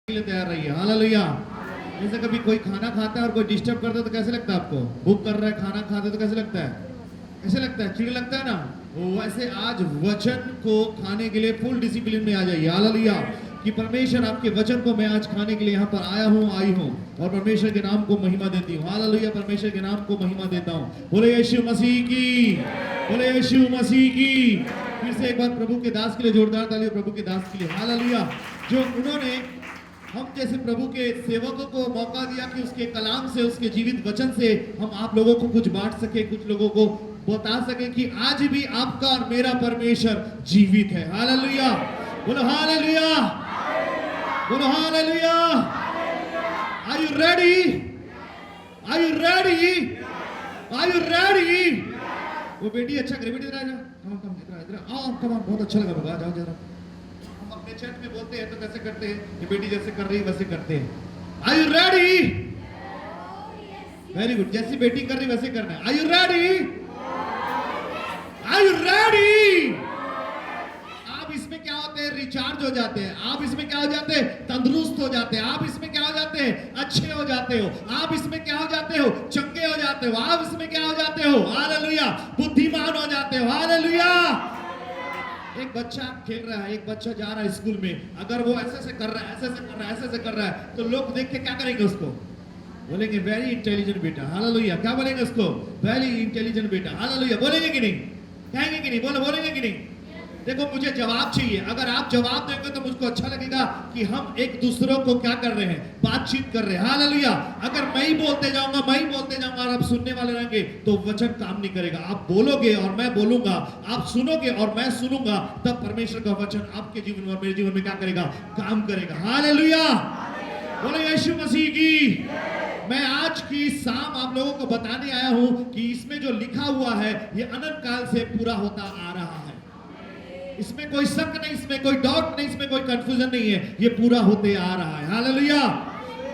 तैयार रहिए। हालेलुया। जैसे कभी कोई खाना खाता है और कोई डिस्टर्ब करता है तो कैसे लगता है आपको? भूख कर रहा है, खाना खाते तो कैसे लगता है? कैसे लगता है? चिड़ लगता है ना? वैसे आज वचन को खाने के लिए फुल डिसिप्लिन में आ जाइए। हालेलुया। कि परमेश्वर आपके वचन को मैं आज खाने के लिए यहाँ पर आया हूँ, आई हूँ, और परमेश्वर के नाम को महिमा देती हूँ। हालेलुया, परमेश्वर के नाम को महिमा देता हूँ। बोले यीशु मसीह की, बोले यीशु मसीह की। फिर से एक बार प्रभु के दास के लिए जोरदार ताली, प्रभु के दास के लिए। हालेलुया, जो उन्होंने हम जैसे प्रभु के सेवकों को मौका दिया कि उसके कलाम से, उसके जीवित वचन से हम आप लोगों को कुछ बांट सके, कुछ लोगों को बता सके कि आज भी आपका और मेरा परमेश्वर जीवित है। हालेलुया, बोलो हालेलुया, बोलो hallelujah. Are you ready? Are you ready? Are you ready? वो बेटी अच्छा करे, बेटी इधर कम इधर आओ, कम, बहुत अच्छा लगा बाबा, जाओ जरा। हम अपने चर्च में बोलते हैं तो कैसे करते हैं, ये बेटी जैसे कर रही है वैसे करते हैं। Are you ready? Very good, जैसी बेटी कर रही वैसे करना है। Are you ready? Are you ready? आप इसमें क्या होते हैं? रिचार्ज हो जाते हैं। आप इसमें क्या हो जाते हैं? तंदुरुस्त हो जाते हैं। आप इसमें क्या हो जाते हैं? अच्छे हो जाते हो। आप इसमें क्या हो जाते हो? चंगे हो जाते हो। आप इसमें क्या हो जाते हो? हालेलुया, बुद्धिमान हो जाते हो। हालेलुया। एक बच्चा खेल रहा है, एक बच्चा जा रहा है स्कूल में, अगर वो ऐसे से कर रहा है, ऐसे से कर रहा है, ऐसे से कर रहा है, तो लोग देख के क्या करेंगे? उसको बोलेंगे वेरी इंटेलिजेंट बेटा। हालेलुया, क्या बोलेंगे उसको? वेरी इंटेलिजेंट बेटा। हालेलुया, बोलेंगे कि नहीं? कहेंगे कि नहीं? बोलेंगे कि नहीं? देखो, मुझे जवाब चाहिए। अगर आप जवाब देंगे तो मुझको अच्छा लगेगा कि हम एक दूसरों को क्या कर रहे हैं? बातचीत कर रहे हैं। हालेलुया। अगर मैं ही बोलते जाऊंगा और आप सुनने वाले रहेंगे तो वचन काम नहीं करेगा। आप बोलोगे और मैं बोलूंगा, आप सुनोगे और मैं सुनूंगा, तब परमेश्वर का वचन आपके जीवन में और मेरे जीवन में क्या करेगा? काम करेगा। हालेलुया, बोलो यीशु मसीह की। मैं आज की शाम आप लोगों को बताने आया हूं कि इसमें जो लिखा हुआ है ये अनंत काल से पूरा होता आ रहा है। इसमें कोई शक नहीं, इसमें कोई डाउट नहीं, इसमें कोई कंफ्यूजन नहीं है, ये पूरा होते आ रहा है। हालेलुया।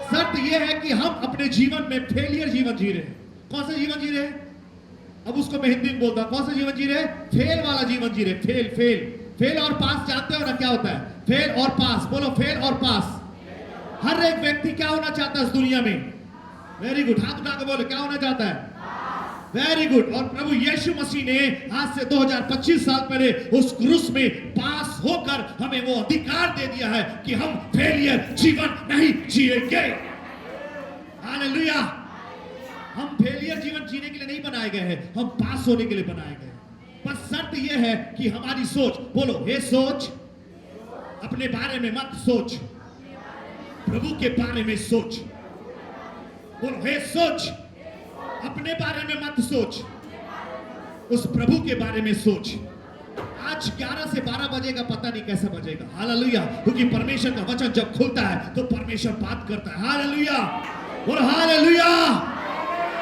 शर्त ये है कि हम अपने जीवन में फेलियर जीवन जी रहे हैं। कौन सा जीवन जी रहे हैं? अब उसको मैं हिंदी में बोलता हूं। कौन सा जीवन जी रहे हैं? फेल वाला जीवन जी रहे। फेल फेल फेल और पास जानते हो ना क्या होता है? फेल और पास, बोलो फेल और पास। हर एक व्यक्ति क्या होना चाहता है इस दुनिया में? वेरी गुड, हाथ उठा के बोलो, क्या होना चाहता है? Very good. और प्रभु यीशु मसीह ने आज से 2025 साल पहले उस क्रूस में पास होकर हमें वो अधिकार दे दिया है कि हम फेलियर जीवन नहीं जिएंगे। हालेलुया। हम फेलियर जीवन जीने के लिए नहीं बनाए गए हैं, हम पास होने के लिए बनाए गए हैं। पर शर्त यह है कि हमारी सोच, बोलो हे सोच, अपने बारे में मत सोच, प्रभु के बारे में सोच। बोलो हे सोच, अपने बारे में मत सोच, उस प्रभु के बारे में सोच। आज 11 से 12 बजेगा, पता नहीं कैसे बजेगा। हालेलुया, क्योंकि परमेश्वर का वचन जब खुलता है तो परमेश्वर बात करता है। हालेलुया, बोलो हालेलुया।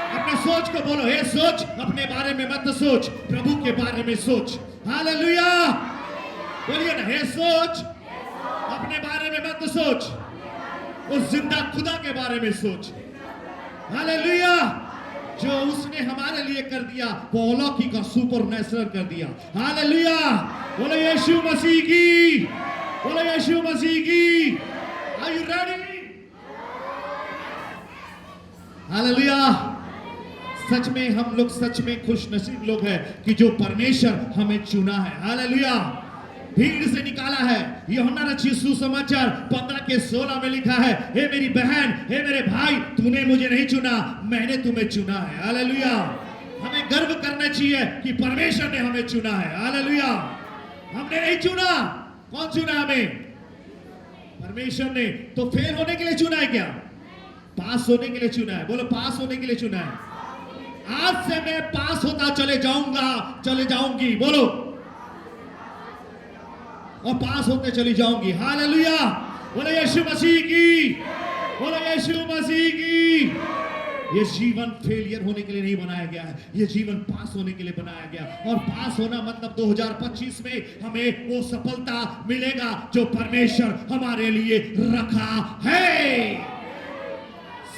अपने सोच को बोलो हे सोच, अपने बारे में मत सोच, प्रभु के बारे में सोच। हालेलुया, बोलिए ना हे सोच, अपने बारे में मत सोच, उस जिंदा खुदा के बारे में सोच। हालेलुया। जो उसने हमारे लिए कर दिया वो अलौकिक का सुपर नेचुरल कर दिया। हालेलुया, बोलो यीशु मसीह की, बोलो यीशु मसीह की। Are you ready? हालेलुया। सच में हम लोग सच में खुश नसीब लोग हैं कि जो परमेश्वर हमें चुना है। हालेलुया। भीड़ से निकाला है। यूहन्ना रचित सुसमाचार 15:16 में लिखा है, हे मेरी बहन, हे मेरे भाई, तूने मुझे नहीं चुना, मैंने तुम्हें चुना है। हालेलुया। हमें गर्व करना चाहिए कि परमेश्वर ने हमें चुना है। हालेलुया। हमने नहीं चुना। कौन चुना हमें? परमेश्वर ने। तो फेल होने के लिए चुना है क्या? पास होने के लिए चुना है। बोलो पास होने के लिए चुना है। आज से मैं पास होता चले जाऊंगा, चले जाऊंगी, बोलो, और पास होते चली जाऊंगी। हालेलुया, बोलो यीशु मसीह की, बोलो यीशु मसीह की। ये जीवन फेलियर होने के लिए नहीं बनाया गया है, ये जीवन पास होने के लिए बनाया गया। और पास होना मतलब 2025 में हमें वो सफलता मिलेगा जो परमेश्वर हमारे लिए रखा है।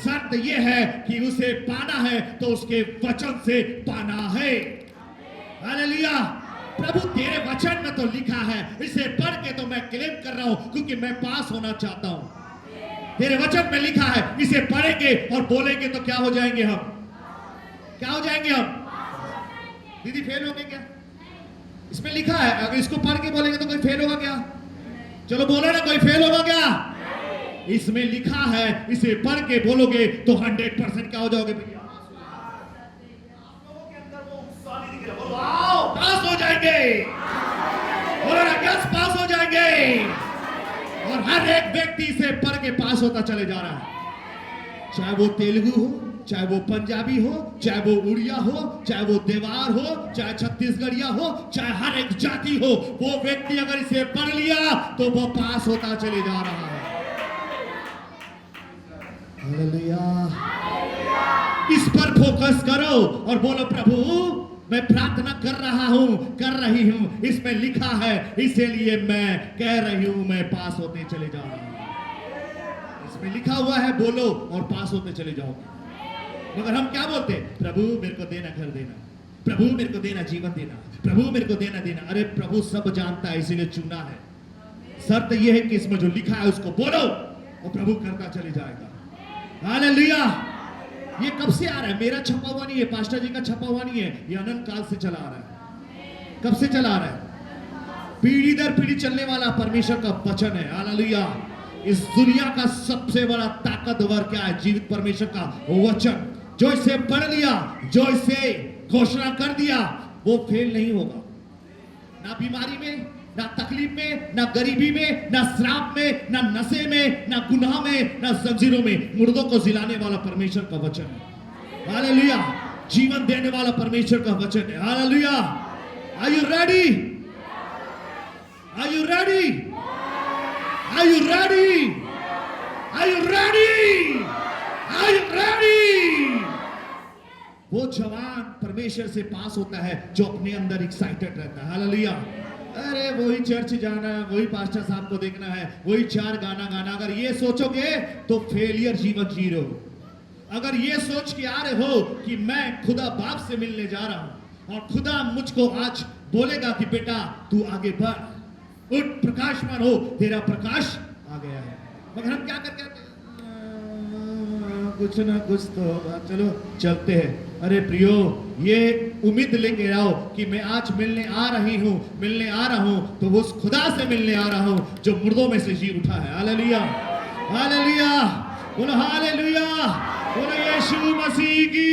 शर्त यह है कि उसे पाना है तो उसके वचन से पाना है। हालेलुया। प्रभु तेरे वचन में तो लिखा है, इसे पढ़ के तो मैं क्लेम कर रहा हूं क्योंकि मैं पास होना चाहता हूं। तेरे वचन में लिखा है, इसे पढ़ेंगे और बोलेंगे तो क्या हो जाएंगे हम? क्या हो जाएंगे हम? दीदी फेल होंगे क्या? इसमें लिखा है, अगर इसको पढ़ के बोलेंगे तो कोई फेल होगा क्या? चलो बोलो ना, कोई फेल होगा क्या? इसमें लिखा है, इसे पढ़ के बोलोगे तो 100% क्या हो जाओगे भैया? आप लोगों के अंदर वो उत्साह नहीं दिख रहा, बोलो आओ पास हो जाएंगे, बोलो ना यस पास हो जाएंगे। और हर एक व्यक्ति इसे पढ़ के पास होता चले जा रहा है, चाहे वो तेलुगु हो, चाहे वो पंजाबी हो, चाहे वो उड़िया हो, चाहे वो देवार हो, चाहे छत्तीसगढ़िया हो, चाहे हर एक जाति हो, वो व्यक्ति अगर इसे पढ़ लिया तो वो पास होता चले जा रहा है। हालेलुया। इस पर फोकस करो और बोलो प्रभु मैं प्रार्थना कर रहा हूं, कर रही हूं, इसमें लिखा है इसीलिए मैं कह रही हूं मैं पास होते चले जा रहा हूं। इसमें लिखा हुआ है बोलो और पास होते चले जाओगे। मगर हम क्या बोलते हैं? प्रभु मेरे को देना, घर देना, प्रभु मेरे को देना, जीवन देना, प्रभु मेरे को देना देना। अरे प्रभु सब जानता है इसीलिए चुना है। शर्त यह है कि इसमें जो लिखा है उसको बोलो और प्रभु करता चले जाएगा। हालेलुया। ये कब से आ रहा है? मेरा छपा हुआ नहीं है, पास्टर जी का छपा हुआ नहीं है, ये अनंत काल से चला आ रहा है। कब से चला आ रहा है? पीढ़ी दर पीढ़ी चलने वाला परमेश्वर का वचन है। हालेलुया। इस दुनिया का सबसे बड़ा ताकतवर क्या है? जीवित परमेश्वर का वचन। जो इसे पढ़ लिया, जो इसे घोषणा कर दिया, वो फेल नहीं होगा। ना बीमारी में, ना तकलीफ में, ना गरीबी में, ना श्राप में, ना नशे में, ना गुनाह में, ना जंजीरों में। मुर्दों को जिलाने वाला परमेश्वर का वचन है। हालेलुया। जीवन देने वाला परमेश्वर का वचन है। Hallelujah. Are you ready? Are you ready? Are you ready? Are you ready? Are you ready? वो जवान परमेश्वर से पास होता है जो अपने अंदर एक्साइटेड रहता है। हालेलुया। अरे वही चर्च जाना, वही पास्टर साहब को देखना है, वही 4 गाना गाना, अगर ये सोचोगे तो फेलियर जीवन जी रहे हो। अगर ये सोच के आ रहे हो कि मैं खुदा बाप से मिलने जा रहा हूं और खुदा मुझको आज बोलेगा कि बेटा तू आगे बढ़, उठ, प्रकाशमान हो, तेरा प्रकाश आ गया है, मगर हम क्या करते हैं? कुछ ना कुछ तो चलो चलते हैं। अरे प्रियो, ये उम्मीद लेके आओ कि मैं आज मिलने आ रही हूं, मिलने आ रहा हूं तो उस खुदा से मिलने आ रहा हूं जो मुर्दों में से जी उठा है। हालेलुया। हालेलुया। बोलो हालेलुया। बोलो यीशु मसीह की,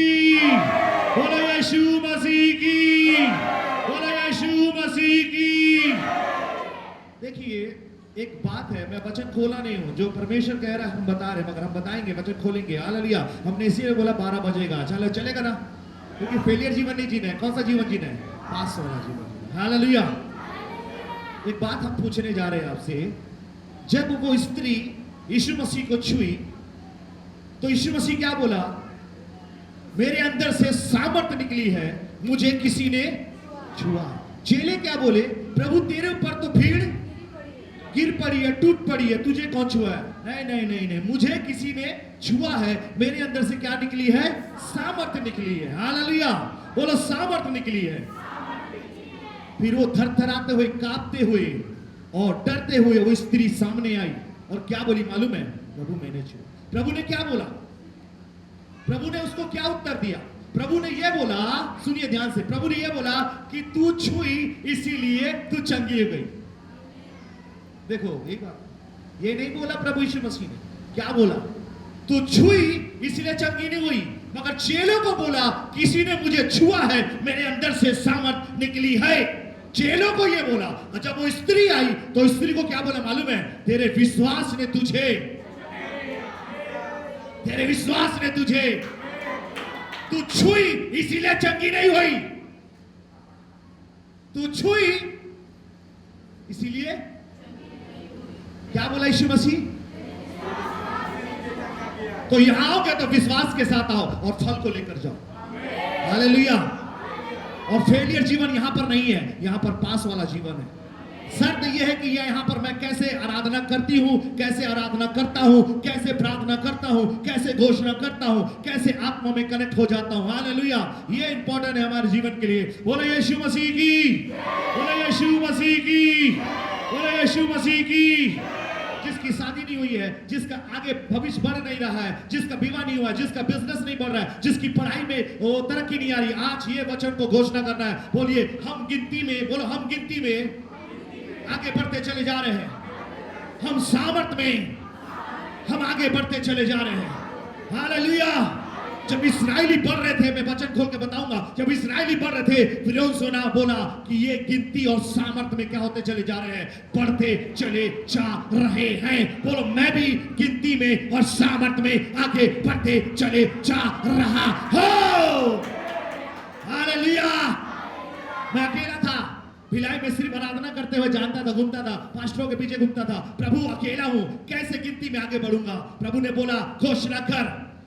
बोलो यीशु मसीह की, बोलो यीशु मसीह की। देखिए एक बात है, मैं वचन खोला नहीं हूं, जो परमेश्वर कह रहा है हम बता रहे हैं, मगर हम बताएंगे, वचन खोलेंगे। हालेलुया। हमने इसीलिए बोला 12 बजेगा, चलो चलेगा ना, क्योंकि फेलियर जीवन नहीं जीना है। कौन सा जीवन जीना है? पास वाला जीवन। हालेलुया। एक बात हम पूछने जा रहे हैं आपसे, जब वो स्त्री यीशु मसीह को छुई तो यीशु मसीह क्या बोला? मेरे अंदर से सामर्थ निकली है, मुझे किसी ने छुआ। चेले क्या बोले? प्रभु तेरे ऊपर तो भीड़ गिर पड़ी है, टूट पड़ी है, तुझे कौन छुआ है? नहीं नहीं नहीं नहीं, मुझे किसी ने छुआ है, मेरे अंदर से क्या निकली है? सामर्थ निकली है। हालेलुया। बोलो सामर्थ निकली है। फिर वो थरथराते हुए, कांपते हुए और डरते हुए वो स्त्री सामने आई और क्या बोली मालूम है? प्रभु मैंने छुआ। प्रभु ने क्या बोला? प्रभु ने उसको क्या उत्तर दिया? प्रभु ने यह बोला, सुनिए ध्यान से, प्रभु ने यह बोला कि तू छुई इसीलिए तू चंगी हो गई। देखो एक बात, ये नहीं बोला प्रभु यीशु मसीह ने, क्या बोला? तू छुई इसलिए चंगी नहीं हुई, मगर चेलों को बोला किसी ने मुझे छुआ है, मेरे अंदर से सामर्थ निकली है। चेलों को ये बोला। और जब वो स्त्री आई तो स्त्री को क्या बोला मालूम है? तेरे विश्वास ने तुझे, तेरे विश्वास ने तुझे, तू छुई इसीलिए चंगी नहीं हुई, तू छुई इसीलिए। क्या बोला यीशु मसीह? तो यहां आओगे तो विश्वास के साथ आओ और फल को लेकर जाओ। हालेलुया। और फेलियर जीवन यहां पर नहीं है, यहां पर पास वाला जीवन है। शर्त यह है कि यहां पर मैं कैसे आराधना करती हूं, कैसे आराधना करता हूं, कैसे प्रार्थना करता हूं, कैसे घोषणा करता हूं, कैसे आत्मा में कनेक्ट हो जाता हूं। हालेलुया। ये इंपॉर्टेंट है हमारे जीवन के लिए। बोलो यीशु मसीह की, बोलो यीशु मसीह की, बोलो यीशु मसीह की। जिसकी शादी नहीं हुई है, जिसका आगे भविष्य बढ़ नहीं रहा है, जिसका विवाह नहीं हुआ है, जिसका बिजनेस नहीं बढ़ रहा है, जिसकी पढ़ाई में वो तरक्की नहीं आ रही, आज ये वचन को घोषणा करना है। बोलिए हम गिनती में, बोलो हम गिनती में आगे बढ़ते चले जा रहे हैं। हम सामर्थ में हम आगे बढ़ते चले जा रहे हैं। हालेलुया। जब इस्राएली बढ़ रहे थे, मैं वचन खोल के बताऊंगा, जब इस्राएली बढ़ रहे थे, फिरौन सोना बोला कि ये गिनती और सामर्थ में क्या होते चले जा रहे हैं, बढ़ते चले जा रहे हैं। बोलो मैं भी गिनती में और सामर्थ में आगे बढ़ते चले जा रहा हूं। हालेलुया। मैं अकेला था, भिलाई में सिर्फ आराधना करते हुए जानता था, घूमता था, पास्टरों के पीछे घूमता था। प्रभु अकेला हूं, कैसे गिनती में आगे बढ़ूंगा। प्रभु ने बोला घोषणा कर,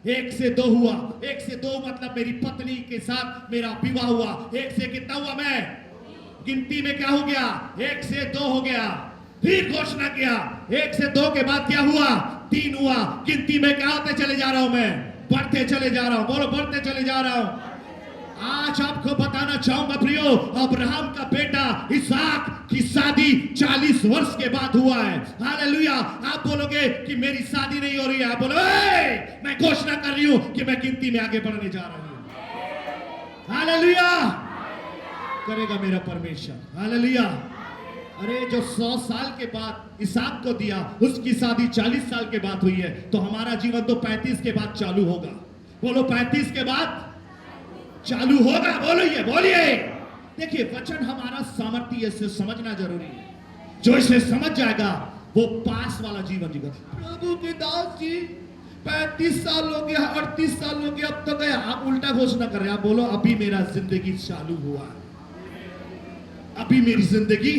1 से 2 हुआ। 1 से 2 मतलब मेरी पत्नी के साथ मेरा विवाह हुआ। 1 से कितना हुआ, मैं गिनती में क्या हो गया, 1 से 2 हो गया। फिर घोषणा किया, 1 से 2 के बाद क्या हुआ, 3 हुआ। गिनती में क्या होते चले जा रहा हूं, मैं बढ़ते चले जा रहा हूं। बोलो बढ़ते चले जा रहा हूं। आज आपको बताना चाहूंगा प्रियो, अब्राहम का बेटा इसहाक की शादी 40 वर्ष के बाद हुआ है। हालेलुया। आप बोलोगे कि मेरी शादी नहीं हो रही है, आप बोलो मैं घोषणा कर रही हूं कि मैं गिनती में आगे बढ़ने जा रही हूं। हालेलुया। करेगा मेरा परमेश्वर। हालेलुया। अरे जो 100 साल के बाद इसहाक को दिया, उसकी शादी 40 साल के बाद हुई है, तो हमारा जीवन तो 35 के बाद चालू होगा। बोलो 35 के बाद चालू होगा। बोलिए बोलिए। देखिए वचन हमारा सामर्थ्य, इसे समझना जरूरी है। जो इसे समझ जाएगा वो पास वाला जीवन जीगा। प्रभु के दास जी 35 साल हो गया, 38 साल हो गया, अब तो गया। आप उल्टा घोषणा कर रहे हैं। आप बोलो अभी मेरा जिंदगी चालू हुआ, अभी मेरी जिंदगी।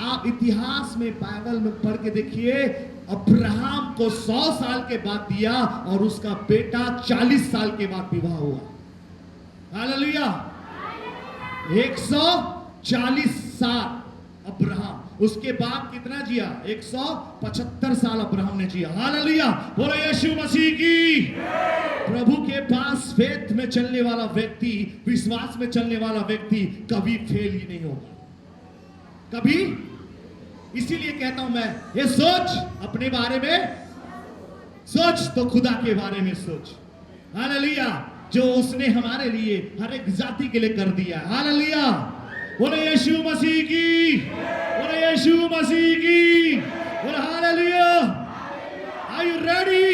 आप इतिहास में बाइबल में पढ़ के देखिए, अब्राहम को 100 साल के बाद दिया और उसका बेटा 40 साल के बाद विवाह हुआ। हालेलुया। 140 साल अब्राहम, उसके बाद कितना जिया, 175 साल अब्राहम ने जिया। हालेलुया। बोलो यीशु मसीह की। प्रभु के पास फेथ में चलने वाला व्यक्ति, विश्वास में चलने वाला व्यक्ति कभी फेल ही नहीं होगा, कभी। इसीलिए कहता हूं मैं, ये सोच अपने बारे में सोच तो खुदा के बारे में सोच। हालेलुया। जो उसने हमारे लिए हर एक जाति के लिए कर दिया। हालेलुया। बोलो यीशु मसीह की। बोलो यीशु मसीह की। बोलो हालेलुया। Are you ready?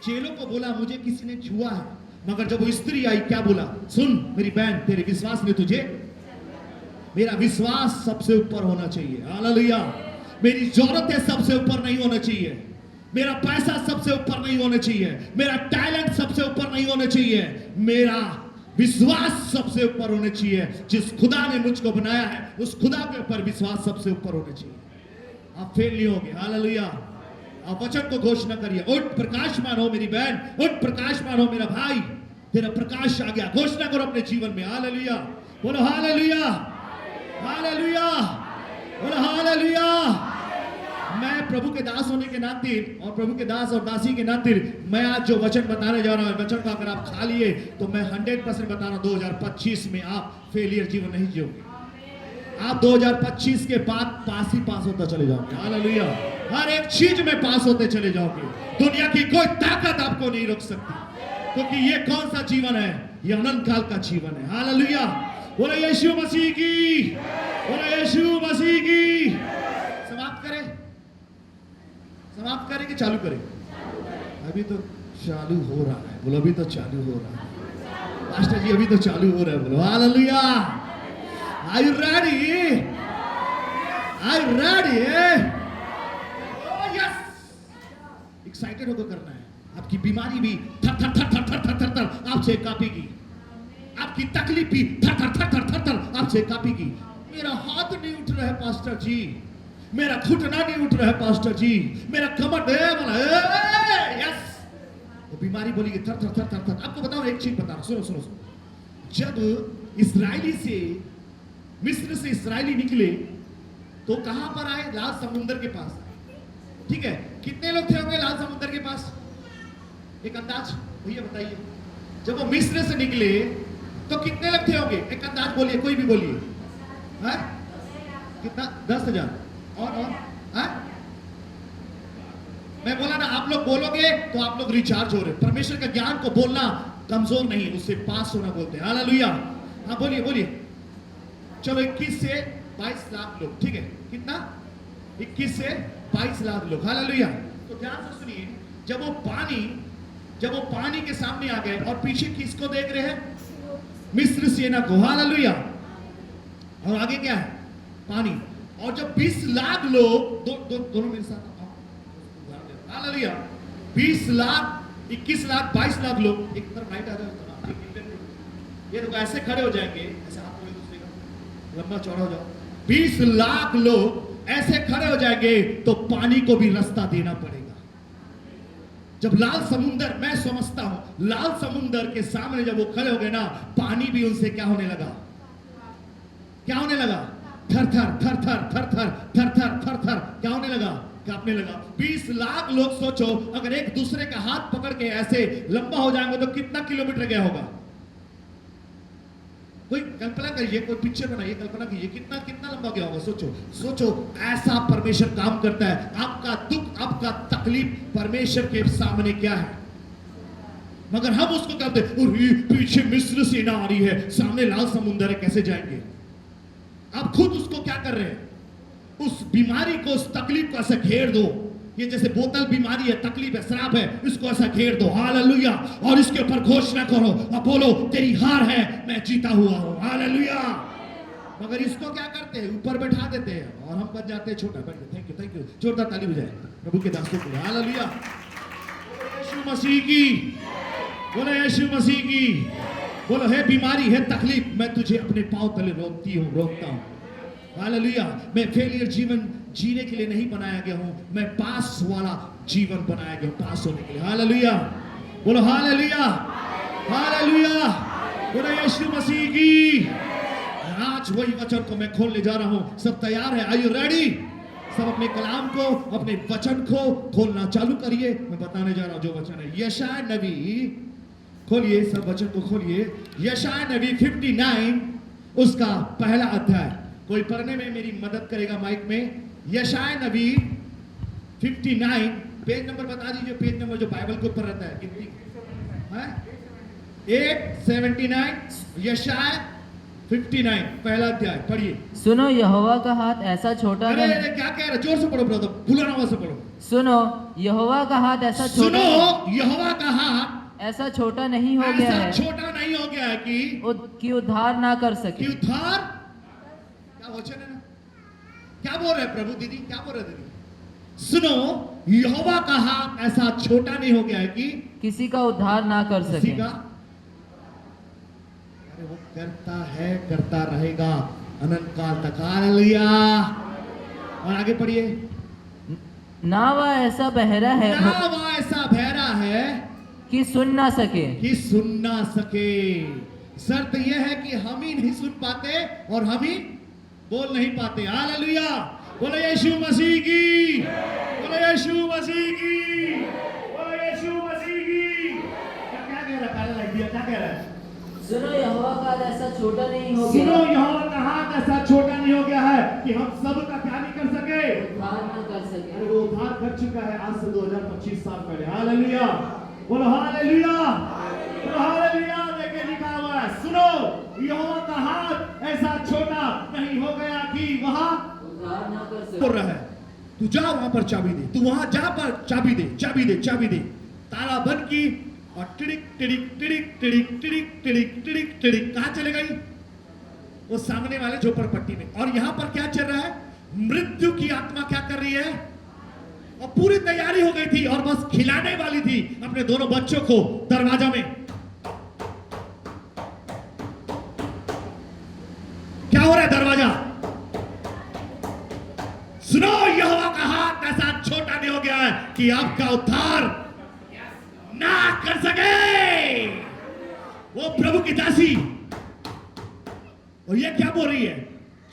चेलों को बोला मुझे किसी ने छुआ है, मगर जब वो स्त्री आई क्या बोला, सुन मेरी बहन, तेरे विश्वास ने तुझे, मेरा विश्वास सबसे ऊपर होना चाहिए। हालेलुया। मेरी जरूरतें सबसे ऊपर नहीं होना चाहिए, मेरा पैसा सबसे ऊपर नहीं होना चाहिए, मेरा टैलेंट सबसे ऊपर नहीं होना चाहिए, मेरा विश्वास सबसे ऊपर होना चाहिए। जिस खुदा ने मुझको बनाया है उस खुदा के ऊपर विश्वास सबसे ऊपर होना चाहिए। आप फेल नहीं होगे। हालेलुया। आप वचन को घोषणा करिए, उठ प्रकाशमान हो मेरी बहन, उठ प्रकाशमान हो मेरा भाई, तेरा प्रकाश आ गया। घोषणा करो अपने जीवन में। हालेलुया। बोलो हालेलुया। हालेलुया। बोलो हालेलुया। मैं प्रभु के दास होने के नाते और प्रभु के दास और दासी के नाते मैं आज जो वचन बताने जा रहा हूं, वचन का अगर आप खा लिए तो मैं 100% बता रहा हूं, 2025 में आप फेलियर जीवन नहीं जियोगे। आप 2025 के बाद पास ही पास होता चले जाओगे। हालेलुया। हर एक चीज में पास होते चले जाओगे। दुनिया की कोई ताकत आपको नहीं रोक सकती, क्योंकि ये कौन सा जीवन है, ये अनंत काल का जीवन है। हालेलुया। बोलो यीशु मसीह की। बोलो यीशु मसीह की। समाप्त करें, समाप्त करें कि चालू करें? अभी तो चालू हो रहा है। बोलो अभी तो चालू हो रहा है। मास्टर जी अभी तो चालू हो रहा है। बोलो hallelujah. Are you ready? Are you ready? Oh yes. Excited होकर करना है। आपकी बीमारी भी थर थर थर थर थर थर थर आपसे कांपेगी, आपकी तकलीफ भी थर थर थर थर थर थर आपसे कांपेगी। मेरा हाथ नहीं उठ रहा है पास्टर जी, मेरा घुटना नहीं उठ रहा है पास्टर जी, मेरा कमर यस। वो बीमारी बोली थर थर थर थर थर। आपको बताओ एक चीज बता रहा, सुनो सुनो सुनो। जब इस्राएली से, मिस्र से इस्राएली निकले तो कहां पर आए? लाल समुद्र के पास। ठीक है, कितने लोग थे होंगे लाल समुद्र के पास? एक अंदाज भैया बताइए। जब वो मिस्र से निकले तो कितने लोग थे होंगे? एक अंदाज बोलिए, कोई भी बोलिए। कितना? 10,000 और मैं बोला ना, आप लोग बोलोगे तो आप लोग रिचार्ज हो रहे। परमेश्वर का ज्ञान को बोलना कमजोर नहीं, उससे पास होना बोलते हैं। हालेलुया। हाँ बोलिए बोलिए। चलो 21 से 22 लाख लोग। ठीक है, कितना? 21 से 22 लाख लोग। हालेलुया। तो ध्यान से सुनिए, जब वो पानी के सामने आ गए और पीछे किसको देख रहे हैं? मिस्र सेना को। हालेलुया। और आगे क्या है? पानी। और जब 20 लाख लोग दोनों मेरे साथ, हालेलुया, 20 लाख, 21 लाख, 22 लाख लोग एक तरफ राइट आ जाओ, ये लोग ऐसे खड़े हो जाएंगे, ऐसे हाथ में दूसरे का लंबा चौड़ा हो जाओ, 20 लाख लोग ऐसे खड़े हो जाएंगे तो पानी को भी रास्ता देना पड़ेगा। जब लाल समुंदर, मैं समझता हूं लाल समुंदर के सामने जब वो खड़े हो गए ना, पानी भी उनसे क्या होने लगा? क्या होने लगा? थर थर थर थर थर थर थर थर थर थर क्या होने लगा? कांपने लगा। 20 लाख लोग, सोचो अगर एक दूसरे का हाथ पकड़ के ऐसे लंबा हो जाएंगे तो कितना किलोमीटर गया होगा? कोई कल्पना करिए, कोई पिक्चर बनाइए, कल्पना कीजिए कितना कितना लंबा गया होगा। सोचो ऐसा परमेश्वर काम करता है। आपका दुख, आपका तकलीफ परमेश्वर के सामने क्या है? मगर हम उसको कहते हैं पीछे मिस्र सेना आ रही है, सामने लाल समुंदर है, कैसे जाएंगे? आप खुद उसको क्या कर रहे हैं? उस बीमारी को, उस तकलीफ को ऐसा घेर दो। ये जैसे बोतल बीमारी है, तकलीफ है, श्राप है, इसको ऐसा घेर दो। हालेलुया। और इसके ऊपर घोषणा करो और बोलो तेरी हार है, मैं जीता हुआ हूं। हालेलुया। मगर इसको क्या करते हैं? ऊपर बैठा देते हैं और हम बन जाते हैं छोटा। Thank you. जोरदार ताली बजाए प्रभु के दासों के लिए। हालेलुया। यीशु मसीह की, बोलो यीशु मसीह की, बोलो हे बीमारी, है तकलीफ, मैं तुझे अपने पांव तले रोकता हूं। हालेलुया। मैं फेलियर जीवन जीने के लिए नहीं बनाया गया हूं, मैं पास वाला जीवन बनाया गया हूं, पास होने के लिए। हालेलुया। बोलो हालेलुया। हालेलुया। बोलो यीशु मसीह की। आज वही वचन को मैं खोलने जा रहा हूं। सब तैयार है? Are you ready? सब अपने कलाम को, अपने वचन को खोलना चालू करिए। मैं बताने जा रहा हूं जो वचन है। यशायाह नबी, खोलिए, सब वचन को खोलिए। यशायाह नबी 59 उसका पहला अध्याय। कोई पढ़ने में मेरी मदद करेगा माइक में? यशायाह नबी 59, पेज नंबर बता दीजिए, पेज नंबर जो बाइबल के ऊपर रहता है, कितनी है? 879। यशायाह 59 पहला अध्याय पढ़िए। सुनो यहोवा का हाथ ऐसा छोटा नहीं। अरे क्या कह रहे? जोर से पढ़ो ब्रदर, फुलाना आवाज से पढ़ो। सुनो यहोवा का हाथ ऐसा छोटा, सुनो यहोवा का हाथ ऐसा छोटा नहीं हो गया है, छोटा नहीं हो गया है कि उद्धार ना कर सके। कि उद्धार, क्या वचन है ना? क्या बोल रहे प्रभु? दीदी क्या बोल रहे? दीदी सुनो, यहोवा का हाथ ऐसा छोटा नहीं हो गया है कि किसी का उद्धार ना कर किसी सके। का, अरे वो करता है, करता रहेगा अनंत काल तक। हालेलुया। और आगे पढ़िए। ना वह ऐसा बहरा है, ना वह ऐसा बहरा है कि सुन ना सके। कि सुन ना सके। शर्त यह है कि हम ही नहीं सुन पाते और हम ही बोल नहीं पाते। हालेलुया। बोलो यीशु मसीह की, बोलो यीशु मसीह की, बोलो यीशु मसीह की। क्या कह रहा है? क्या कह रहा है? सुनो यहोवा का हाथ ऐसा छोटा नहीं हो सुनो गया, यहोवा का हाथ ऐसा छोटा नहीं हो गया है कि हम सब का क्या नहीं कर सके? उद्धार ना कर सके। अरे वो उद्धार कर चुका है आज से 2025 साल पहले। हालेलुया। बोलो हालेलुया। बोलो हालेलुया। देखिए लिखा हुआ है, सुनो यहोवा का हाथ ऐसा छोटा नहीं हो गया कि वहां उद्धार ना कर सके। बोल रहा है तू जा वहां पर चाबी दे, तू वहां जा पर चाबी दे, चाबी दे, चाबी दे। ताला बंद की और टिड़िक टिड़िक टिड़िक टिड़िक टिड़िक टिड़िक टिड़िक टिड़िक कहां चले गई? वो सामने वाले झोपड़पट्टी में। और यहां पर क्या चल रहा है? मृत्यु की आत्मा क्या कर रही है? और पूरी तैयारी हो गई थी और बस खिलाने वाली थी अपने दोनों बच्चों को दरवाजा में। क्या हो रहा है? दरवाजा सुनो, यहोवा का हाथ ऐसा छोटा नहीं हो गया है कि आपका उद्धार ना कर सके। वो प्रभु की दासी, और ये क्या बोल रही है?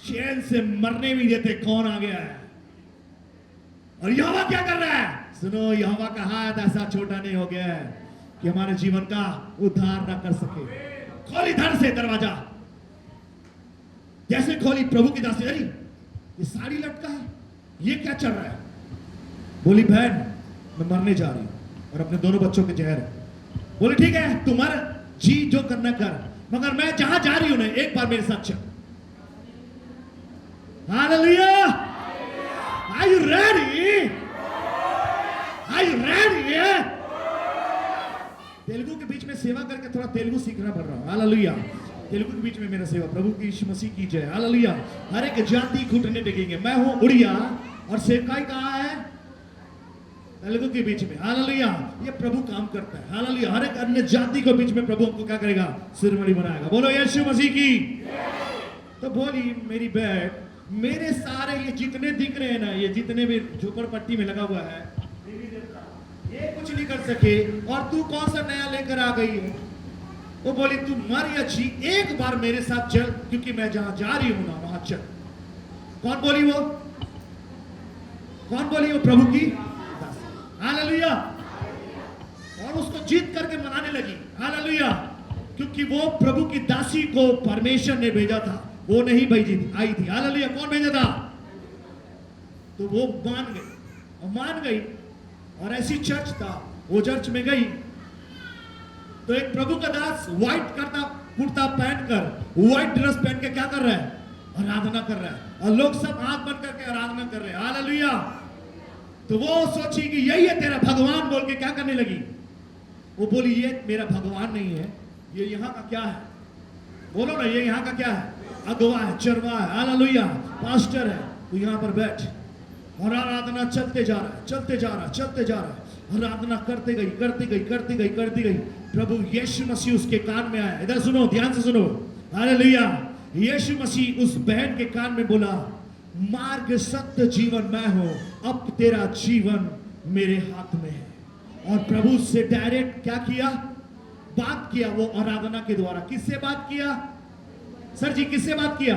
चैन से मरने भी देते कौन आ गया है? और यहोवा क्या कर रहा है? सुनो यहोवा का हाथ ऐसा छोटा नहीं हो गया है कि हमारे जीवन का उद्धार ना कर सके। खोली धर से दरवाजा, जैसे खोली प्रभु की दासी, अरे ये साड़ी लटका है, ये क्या चल रहा है? बोली बहन मैं मरने जा रही हूं और अपने दोनों बच्चों के जहर है। बोले ठीक है तू मर, जी जो करना कर, मगर मैं जहां जा रही हूं ना एक बार मेरे साथ चल। Hallelujah. Are you you ready? Are you ready? Telugu के बीच में सेवा करके थोड़ा तेलुगु सीखना पड़ रहा है। हालेलुया। तेलुगु के बीच में मेरा सेवा, प्रभु की यीशु मसीह की जय। हालेलुया। हर एक जाति घुटने टेकेंगे। मैं हूं उड़िया और सेवकाई कहाँ है? तेलुगु के बीच में। हालेलुया। ये प्रभु काम करता है। हालेलुया। हर एक अन्य जाति के बीच में प्रभु हमको क्या करेगा? सिरमणि बनाएगा। बोलो यीशु मसीह की। तो बोली मेरी बहन, मेरे सारे ये जितने दिख रहे हैं ना, ये जितने भी झोपड़पट्टी में लगा हुआ है, ये कुछ नहीं कर सके, और तू कौन सा नया लेकर आ गई है? वो बोली तू मर या जी, एक बार मेरे साथ चल, क्योंकि मैं जहां जा रही हूं ना वहां चल। कौन बोली वो? कौन बोली वो? प्रभु की दासी। हालेलुया। और उसको जीत करके मनाने लगी। हालेलुया। क्योंकि वो प्रभु की दासी को परमेश्वर ने भेजा था, वो नहीं भेजी थी, आई थी। हालेलुया। कौन भेजा था? तो वो मान गई, और मान गई, और ऐसी चर्च था, वो चर्च में गई तो एक प्रभु का दास व्हाइट कुर्ता पहनकर, व्हाइट ड्रेस पहन के क्या कर रहा है? आराधना कर रहा है, और लोग सब आंख बंद करके आराधना कर रहे हैं। हालेलुया। तो वो सोची कि यही है तेरा भगवान, बोल के क्या करने लगी? वो बोली ये मेरा भगवान नहीं है, ये यहाँ का क्या है? बोलो ना, ये यहाँ का क्या है? अगवा है, चरवा है। हालेलुया। पास्टर है। तो यहाँ पर बैठ, और आराधना चलते जा रहा है, चलते जा रहा है, चलते जा रहा है। आराधना करते गई, करती गई, करती गई, करती गई। प्रभु यीशु मसीह उसके कान में आया। इधर सुनो, ध्यान से सुनो। हालेलुया। यीशु मसीह उस बहन के कान में बोला, मार्ग सत्य जीवन मैं हूं, अब तेरा जीवन मेरे हाथ में है। और प्रभु से डायरेक्ट क्या किया? बात किया। वो आराधना के द्वारा किससे बात किया? सर जी, किससे बात किया?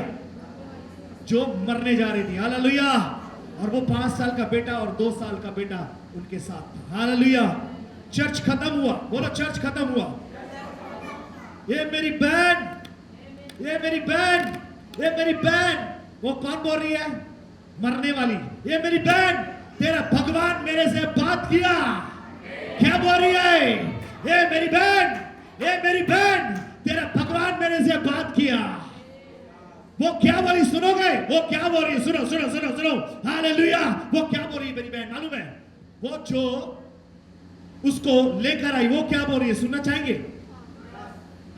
जो मरने जा रही थी। हालेलुया। और वो 5 साल का बेटा और 2 साल का बेटा उनके साथ था। हालेलुया। चर्च खत्म हुआ। बोलो चर्च खत्म हुआ। ये मेरी बहन, ये मेरी बहन, ये मेरी बहन। वो कौन बोल रही है? मरने वाली। ये मेरी बहन, तेरा भगवान मेरे से बात किया। क्या बोल रही है? ये मेरी बहन, ये मेरी बहन, तेरा भगवान मेरे से बात किया। वो क्या बोली सुनोगे? वो क्या बोल रही है? सुनो सुनो सुनो सुनो। हालेलुया। वो क्या बोल रही है मेरी बहन मालूम है? वो जो उसको लेकर आई, वो क्या बोल रही है? सुनना चाहेंगे?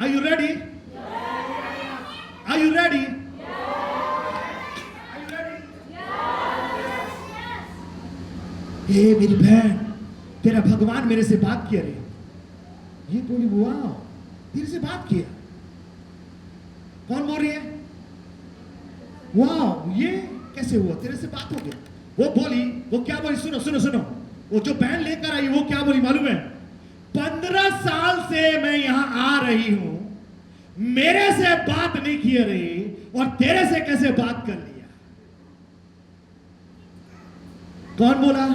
Are you ready? Are you ready? ये मेरी बहन, तेरा भगवान मेरे से बात किया रे। ये बोली वाह, तेरे से बात किया। कौन बोल रही है? वाह, ये कैसे हुआ? तेरे से बात हो गया। वो बोली, वो क्या बोली? सुनो सुनो सुनो। वो जो बहन लेकर आई, वो क्या बोली मालूम है? 15 साल से मैं यहां आ रही हूं, मेरे से बात नहीं किए रही, और तेरे से कैसे बात कर लिया? कौन बोला?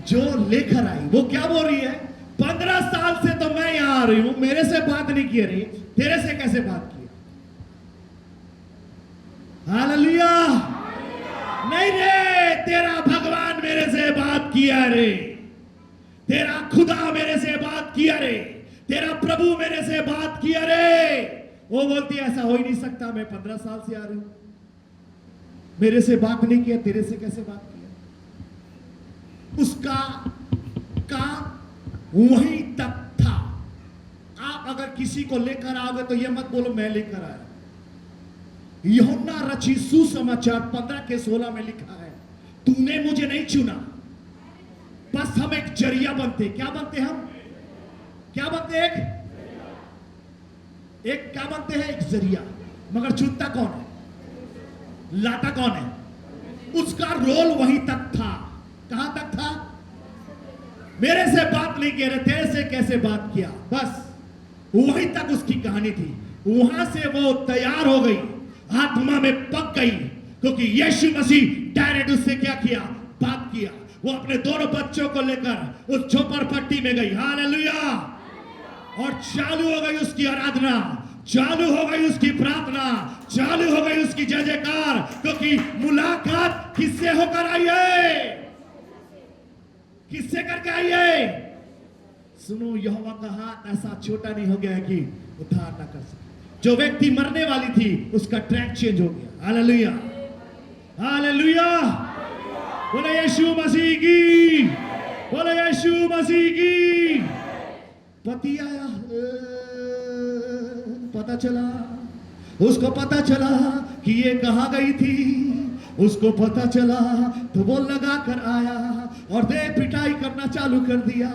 जो लेकर आई। वो क्या बोल रही है? 15 साल से तो मैं यहां आ रही हूं, मेरे से बात नहीं किए रही, तेरे से कैसे बात किया? हालेलुया। नहीं रे, तेरा भगवान मेरे से बात किया रे, तेरा खुदा मेरे से बात किया रे, तेरा प्रभु मेरे से बात किया रे। वो बोलती ऐसा हो ही नहीं सकता, मैं 15 साल से आ रही हूं, मेरे से बात नहीं किया, तेरे से कैसे बात किया? उसका काम वहीं तक था। आप अगर किसी को लेकर आओगे तो यह मत बोलो मैं लेकर आया। यूहन्ना रचित सुसमाचार 15:16 में लिखा है, तूने मुझे नहीं चुना, बस हम एक जरिया बनते। क्या बनते? हम क्या बनते? एक क्या बनते हैं? एक जरिया। मगर चुनता कौन है? लाता कौन है? उसका रोल वहीं तक था। कहां तक था? मेरे से बात नहीं किया, तेरे से कैसे बात किया? बस वहीं तक उसकी कहानी थी। वहां से वो तैयार हो गई, आत्मा में पक गई, क्योंकि यीशु मसीह डायरेक्ट उससे क्या किया? बात किया। वो अपने दोनों बच्चों को लेकर उस झोपड़पट्टी में गई। हालेलुया। और चालू हो गई उसकी आराधना, चालू हो गई उसकी प्रार्थना, चालू हो गई उसकी जय जयकार, क्योंकि मुलाकात किससे होकर आई है? किससे करके आई है? सुनो, यहोवा का हाथ ऐसा छोटा नहीं हो गया कि उद्धार ना कर सके। जो व्यक्ति मरने वाली थी, उसका ट्रैक चेंज हो गया। हालेलुया। हालेलुया, बोले यीशु मसीह की, बोले यीशु मसीह की। पति आया, पता चला, उसको पता चला कि ये कहां गई थी, उसको पता चला तो वो लगा कर आया और दे पिटाई करना चालू कर दिया।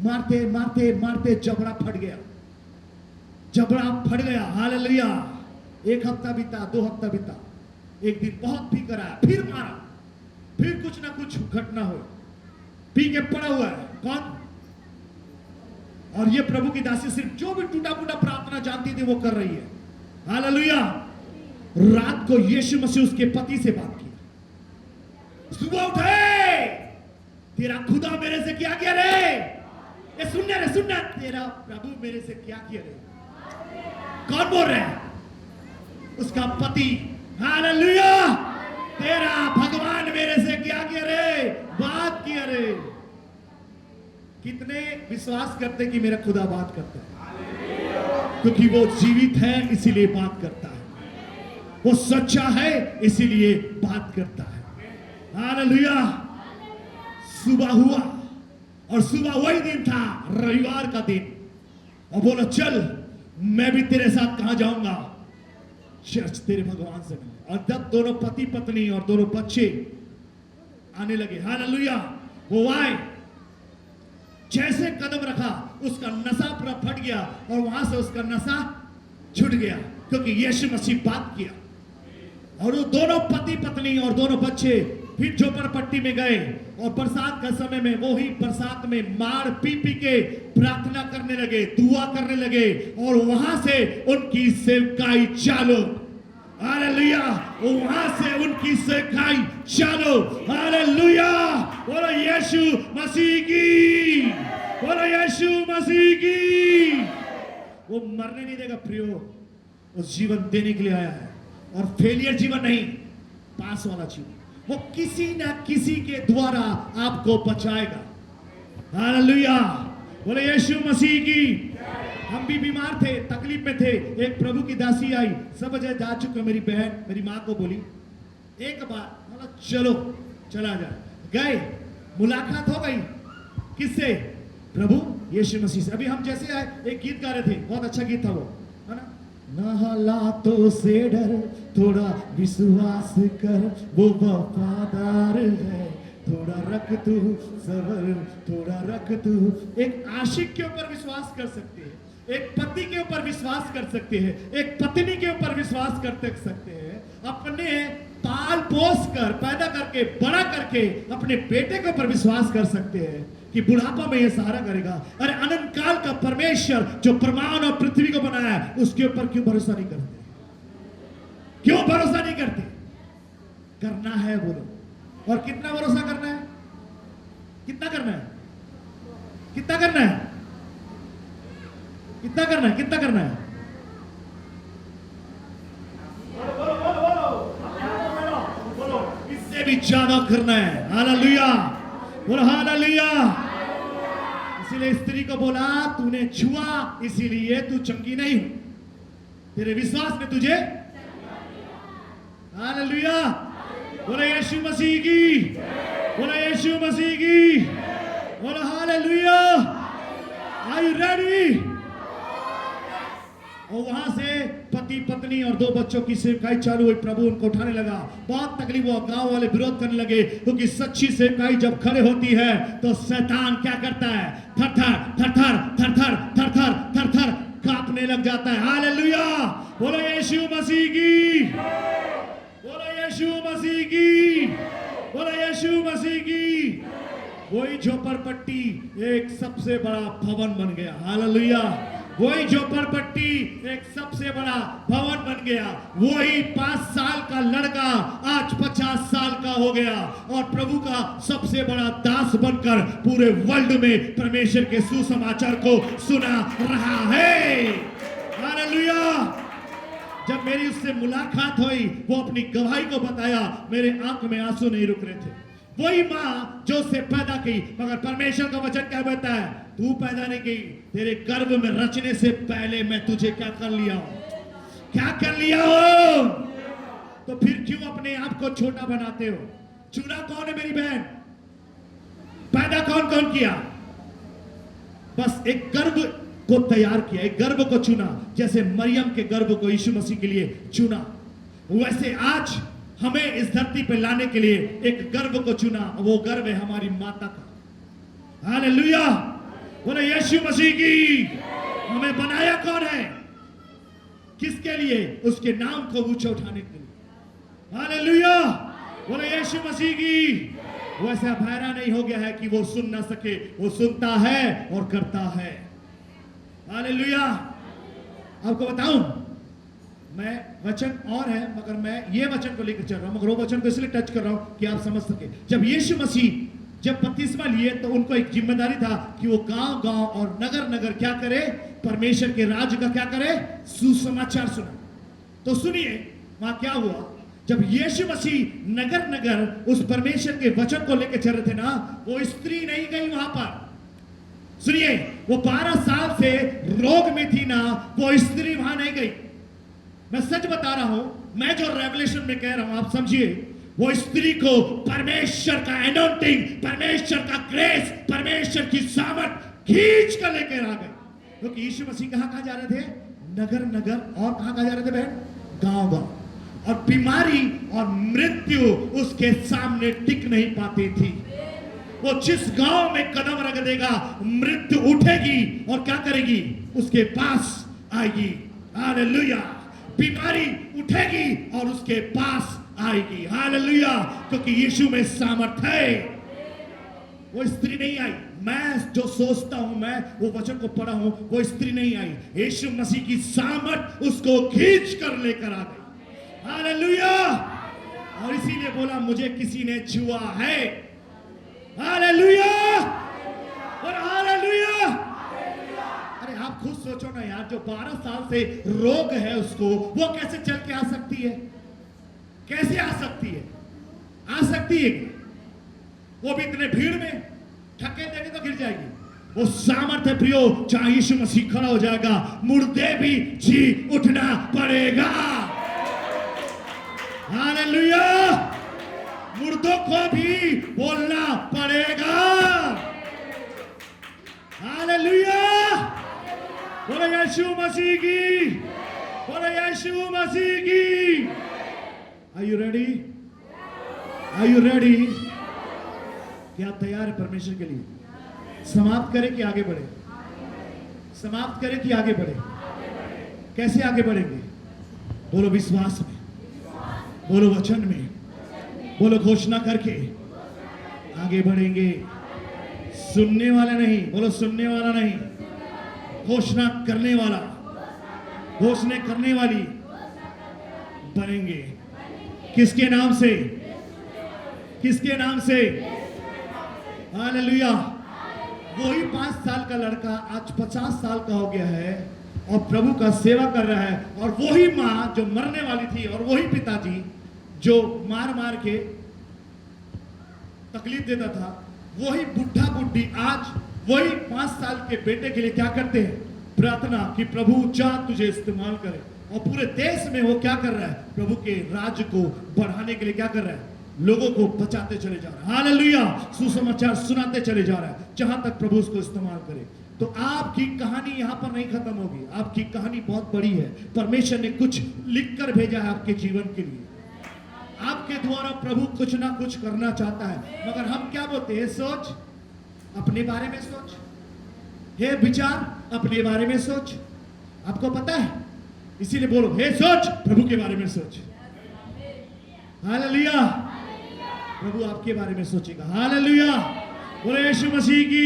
मारते मारते मारते जबड़ा फट गया, जबड़ा फट गया। हालेलुया। 1 हफ्ता बीता, 2 हफ्ता बीता, एक दिन बहुत पी कर आया, फिर मारा, फिर कुछ ना कुछ घटना हो, पी के पड़ा हुआ है। कौन? और ये प्रभु की दासी सिर्फ जो भी टूटा फूटा प्रार्थना जानती थी वो कर रही है। हालेलुया। रात को यीशु मसीह उसके पति से बात की, सुबह उठे, तेरा खुदा मेरे से क्या किया रे? ये सुनना, तेरा प्रभु मेरे से क्या किया रे? कौन बोल रहा है? उसका पति। हालेलुया। तेरा भगवान मेरे से क्या किया रे? बात किया रे। कितने विश्वास करते कि मेरा खुदा बात करता है? क्योंकि वो जीवित है इसीलिए बात करता है, वो सच्चा है इसीलिए बात करता है। हालेलुया। सुबह हुआ और सुबह वही दिन था, रविवार का दिन, और बोला चल मैं भी तेरे साथ कहां जाऊंगा? चर्च, तेरे भगवान से मिलने। और जब दोनों पति पत्नी और दोनों बच्चे आने लगे, हालेलुया, वो आए, जैसे कदम रखा उसका नशा पूरा फट गया और वहां से उसका नशा छूट गया, क्योंकि यीशु मसीह बात किया। और वो दोनों पति पत्नी और दोनों बच्चे फिर झोपड़पट्टी में गए और बरसात का समय में वो ही बरसात में मार पी पी के प्रार्थना करने लगे, दुआ करने लगे, और वहां से उनकी सेवकाई चालू। हालेलुया। वहां से उनकी सेवकाई चालू। हालेलुया। बोलो यीशु मसीह की, बोलो यीशु मसीह की। वो मरने नहीं देगा प्रियो, वो जीवन देने के लिए आया है, और फेलियर जीवन नहीं, पास वाला जीवन। वो किसी ना किसी के द्वारा आपको बचाएगा। हालेलुया। बोले यीशु मसीह की। हम भी बीमार थे, तकलीफ में थे, एक प्रभु की दासी आई, सब जगह जा चुके, मेरी बहन मेरी माँ को बोली एक बार, बोला चलो चला जाए। गए, मुलाकात हो गई, किससे? प्रभु यीशु मसीह से। अभी हम जैसे आए एक गीत गा रहे थे, बहुत अच्छा गीत था वो, है ना? ना हालातों से डर, थोड़ा विश्वास कर, वो वफादार है, थोड़ा रख तू सबर, थोड़ा रख तू। एक आशिक के ऊपर विश्वास कर सकते हैं, एक पति के ऊपर विश्वास कर सकते हैं, एक पत्नी के ऊपर विश्वास कर सकते हैं, अपने पाल पोस कर पैदा करके बड़ा करके अपने बेटे के ऊपर विश्वास कर सकते हैं कि बुढ़ापा में ये सहारा करेगा। अरे अनंत काल का परमेश्वर जो परमाणु और पृथ्वी को बनाया है, उसके ऊपर क्यों भरोसा नहीं करते? क्यों भरोसा नहीं करते? करना है बोलो। और कितना भरोसा करना है? कितना करना है? कितना करना है? कितना करना है? कितना करना है? इससे भी ज्यादा करना है। हालेलुया, बोलो हालेलुया। इसीलिए स्त्री को बोला तूने छुआ इसीलिए तू चंगी नहीं हो, तेरे विश्वास ने तुझे। हालेलुया, बोलो यीशु मसीह की, बोलो यीशु मसीह की, बोलो हालेलुया। Are you ready? और वहां से पति पत्नी और 2 बच्चों की सेवकाई चालू हुई। प्रभु उनको उठाने लगा, बहुत तकलीफ हुआ, गांव वाले विरोध करने लगे, क्योंकि सच्ची सेवकाई जब खड़े होती है तो शैतान क्या करता है? थर थर थर थर थर थर थर थर थर थर कांपने लग जाता है। हालेलुया, बोलो यीशु मसीह की, बोलो यीशु मसीह की, बोलो यीशु मसीह की। वही झोपड़पट्टी एक सबसे बड़ा भवन बन गया। हालेलुया, वही झोपड़पट्टी एक सबसे बड़ा भवन बन गया। वही 5 साल का लड़का आज 50 साल का हो गया और प्रभु का सबसे बड़ा दास बनकर पूरे वर्ल्ड में परमेश्वर के सुसमाचार को सुना रहा है। हालेलुया। जब मेरी उससे मुलाकात हुई, वो अपनी गवाही को बताया, मेरे आंख में आंसू नहीं रुक रहे थे। वही माँ जो उसे पैदा की, मगर परमेश्वर का वचन क्या कहता है? तू पैदा नहीं की, तेरे गर्भ में रचने से पहले मैं तुझे क्या कर लिया हूं? क्या कर लिया हूं? तो फिर क्यों अपने आप को छोटा बनाते हो? चुना कौन है मेरी बहन? पैदा कौन कौन किया? बस एक गर्भ को तैयार किया, एक गर्भ को चुना। जैसे मरियम के गर्भ को यीशु मसीह के लिए चुना, वैसे आज हमें इस धरती पे लाने के लिए एक गर्भ को चुना। वो गर्भ है हमारी माता का। हालेलुया, बोले यीशु मसीह की। हमें बनाया कौन है? किसके लिए? उसके नाम को ऊंचा उठाने के लिए। हालेलुया, बोले यीशु मसीह की। वो ऐसा बहरा नहीं हो गया है कि वो सुन ना सके, वो सुनता है और करता है। हालेलुया। आपको बताऊं, मैं वचन और है मगर मैं ये वचन को लेकर चल रहा हूं, मगर वो वचन को इसलिए टच कर रहा हूं कि आप समझ सके। जब यीशु मसीह जब बपतिस्मा लिए तो उनको एक जिम्मेदारी था कि वो गांव गांव और नगर नगर क्या करे? परमेश्वर के राज्य का क्या करे? सुसमाचार सुना। तो सुनिए वहां क्या हुआ। जब यीशु मसीह नगर नगर उस परमेश्वर के वचन को लेकर चल रहे थे ना, वो स्त्री नहीं गई वहां पर। सुनिए, वो 12 साल से रोग में थी ना, वो स्त्री वहां नहीं गई। मैं सच बता रहा हूं, मैं जो रेवलेशन में कह रहा हूं आप समझिए। वो स्त्री को परमेश्वर का एनॉइंटिंग, परमेश्वर का ग्रेस, परमेश्वर की सामर्थ खींच कर लेकर आ गए। क्योंकि यीशु मसीह कहां जा रहे थे? नगर नगर। और कहां जा रहे थे बहन? गांव गांव। और बीमारी और मृत्यु उसके सामने टिक नहीं पाती थी। वो जिस गांव में कदम रख देगा, मृत्यु उठेगी और क्या करेगी? उसके पास आएगी। हालेलुया। बीमारी उठेगी और उसके पास आएगी। हालेलुया, क्योंकि यीशु में सामर्थ है। वो स्त्री नहीं आई। मैं जो सोचता हूं, मैं वो वचन को पढ़ा हूं, वो स्त्री नहीं आई। यीशु मसीह की सामर्थ उसको खींच कर लेकर आ गई। हालेलुया। और इसीलिए बोला मुझे किसी ने छुआ है। हालेलुया, और हालेलुया। अरे आप खुद सोचो ना यार, जो 12 साल से रोग है उसको, वो कैसे चल के आ सकती है? कैसे आ सकती है? आ सकती है? वो भी इतने भीड़ में ठक्के देंगे तो गिर जाएगी। वो सामर्थ्य प्रियो, चाहे यीशु मसीह खड़ा हो जाएगा, मुर्दे भी जी उठना पड़ेगा। हालेलुया। मुर्दों को भी बोलना पड़ेगा। हालेलुया, बोले यीशु मसीह की, बोले यीशु मसीह की। Are you ready? Are you ready? क्या तैयार है परमेश्वर के लिए? समाप्त करें कि आगे बढ़े? समाप्त करें कि आगे बढ़े? कैसे आगे बढ़ेंगे? बोलो विश्वास में, बोलो वचन में, बोलो घोषणा करके आगे बढ़ेंगे। सुनने वाला नहीं, बोलो सुनने वाला नहीं, घोषणा करने वाला, घोषणा करने वाली बनेंगे। किसके नाम से? किसके नाम से? हालेलुया। वही 5 साल का लड़का आज 50 साल का हो गया है और प्रभु का सेवा कर रहा है। और वही माँ जो मरने वाली थी और वही पिताजी जो मार मार के तकलीफ देता था, वही बुढ़ा बुढ़ी आज वही 5 साल के बेटे के लिए क्या करते हैं? प्रार्थना कि प्रभु चाह तुझे इस्तेमाल करे। और पूरे देश में वो क्या कर रहा है? प्रभु के राज्य को बढ़ाने के लिए क्या कर रहा है? लोगों को बचाते चले जा रहा है। हालेलुया। सुसमाचार सुनाते चले जा रहा है, जहां तक प्रभु उसको इस्तेमाल करे। तो आपकी कहानी यहां पर नहीं खत्म होगी। आपकी कहानी बहुत बड़ी है। परमेश्वर ने कुछ लिखकर भेजा है आपके जीवन के लिए। आपके द्वारा प्रभु कुछ ना कुछ करना चाहता है, मगर हम क्या बोलते हैं? सोच, अपने बारे में सोच। हे विचार, अपने बारे में सोच। आपको पता है, इसीलिए बोलो हे सोच, प्रभु के बारे में सोच। हालेलुया। प्रभु आपके बारे में सोचेगा। हालेलुया, बोले यीशु मसीह की।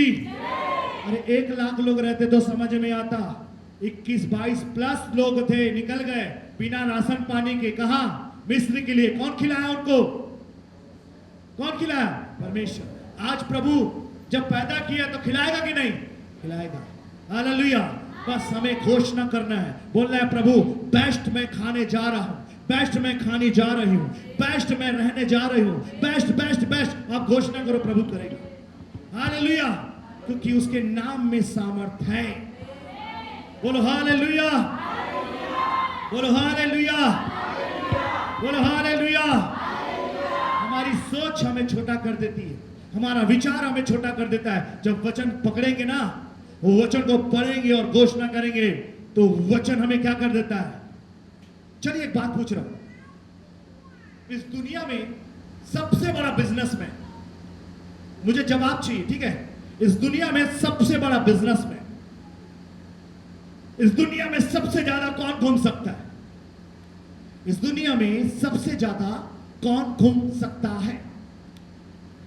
अरे 1 लाख लोग रहते तो समझ में आता। 21-22 प्लस लोग थे, निकल गए बिना राशन पानी के। कहां? मिस्र के लिए। कौन खिलाया उनको? कौन खिलाया? परमेश्वर। आज प्रभु जब पैदा किया तो खिलाएगा कि नहीं? खिलाएगा। हालेलुया। बस हमें घोषणा करना है, बोलना है प्रभु बेस्ट मैं खाने जा रहा हूं, बेस्ट मैं खाने जा रही हूं, बेस्ट मैं रहने जा रही हूं, बेस्ट बेस्ट बेस्ट। आप घोषणा करो, प्रभु करेगा। हालेलुया, क्योंकि उसके नाम में सामर्थ है। बोलो हालेलुया, बोलो हालेलुया, बोलो हालेलुया। हमारी सोच हमें छोटा कर देती है, हमारा विचार हमें छोटा कर देता है। जब वचन पकड़ेंगे ना, वो वचन को पढ़ेंगे और घोषणा करेंगे, तो वचन हमें क्या कर देता है। चलिए एक बात पूछ रहा हूं, इस दुनिया में सबसे बड़ा बिजनेसमैन, मुझे जवाब चाहिए, ठीक है। इस दुनिया में सबसे बड़ा बिजनेसमैन, इस दुनिया में सबसे ज्यादा कौन घूम सकता है? इस दुनिया में सबसे ज्यादा कौन घूम सकता है?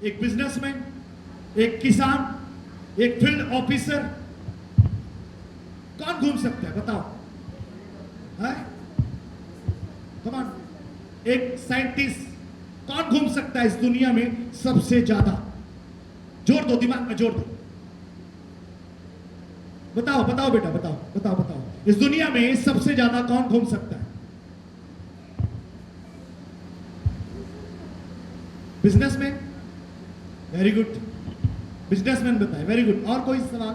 एक बिजनेसमैन, एक किसान, एक फील्ड ऑफिसर, कौन घूम सकता है बताओ? कम ऑन, एक साइंटिस्ट, कौन घूम सकता है इस दुनिया में सबसे ज्यादा? जोड़ दो, दिमाग में जोड़ दो, बताओ बताओ बेटा, बताओ बताओ बताओ, इस दुनिया में सबसे ज्यादा कौन घूम सकता है? बिजनेसमैन, वेरी गुड, बिजनेसमैन बताए, वेरी गुड। और कोई सवाल?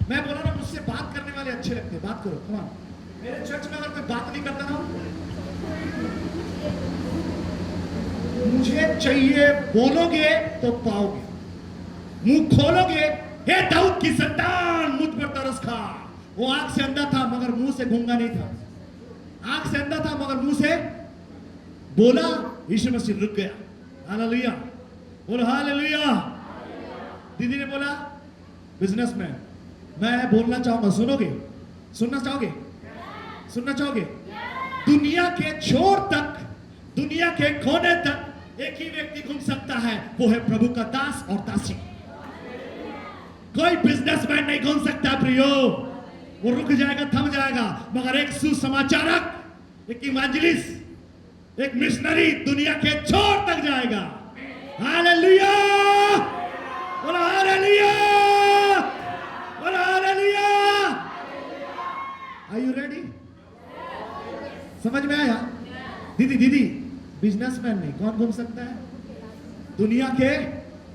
मैं बोला ना, मुझसे बात करने वाले अच्छे लगते हैं, बात करो, कम ऑन। मेरे चर्च में अगर कोई बात नहीं करता ना, मुझे चाहिए, बोलोगे तो पाओगे, मुंह खोलोगे, हे दाऊद की संतान मुझ पर तरस खा। वो आंख से अंधा था मगर मुंह से गूंगा नहीं था, आंख से अंधा था मगर मुंह से बोला, यीशु मसीह रुक गया। हालेलुया, बोलो हालेलुया। दीदी ने बोला बिजनेसमैन, मैं बोलना चाहूंगा, सुनोगे? सुनना चाहोगे? सुनना चाहोगे? दुनिया के छोर तक, दुनिया के कोने तक एक ही व्यक्ति घूम सकता है, वो है प्रभु का दास और दासी। कोई बिजनेसमैन नहीं घूम सकता प्रियो, वो रुक जाएगा, थम जाएगा, मगर एक सुसमाचारक, एक इवेंजलिस्ट, एक मिशनरी दुनिया के छोर तक जाएगा। हालेलुया, बोलो हालेलुया, बोलो हालेलुया। Are you ready? समझ में आया? दीदी दीदी, बिजनेसमैन नहीं, कौन घूम सकता है दुनिया के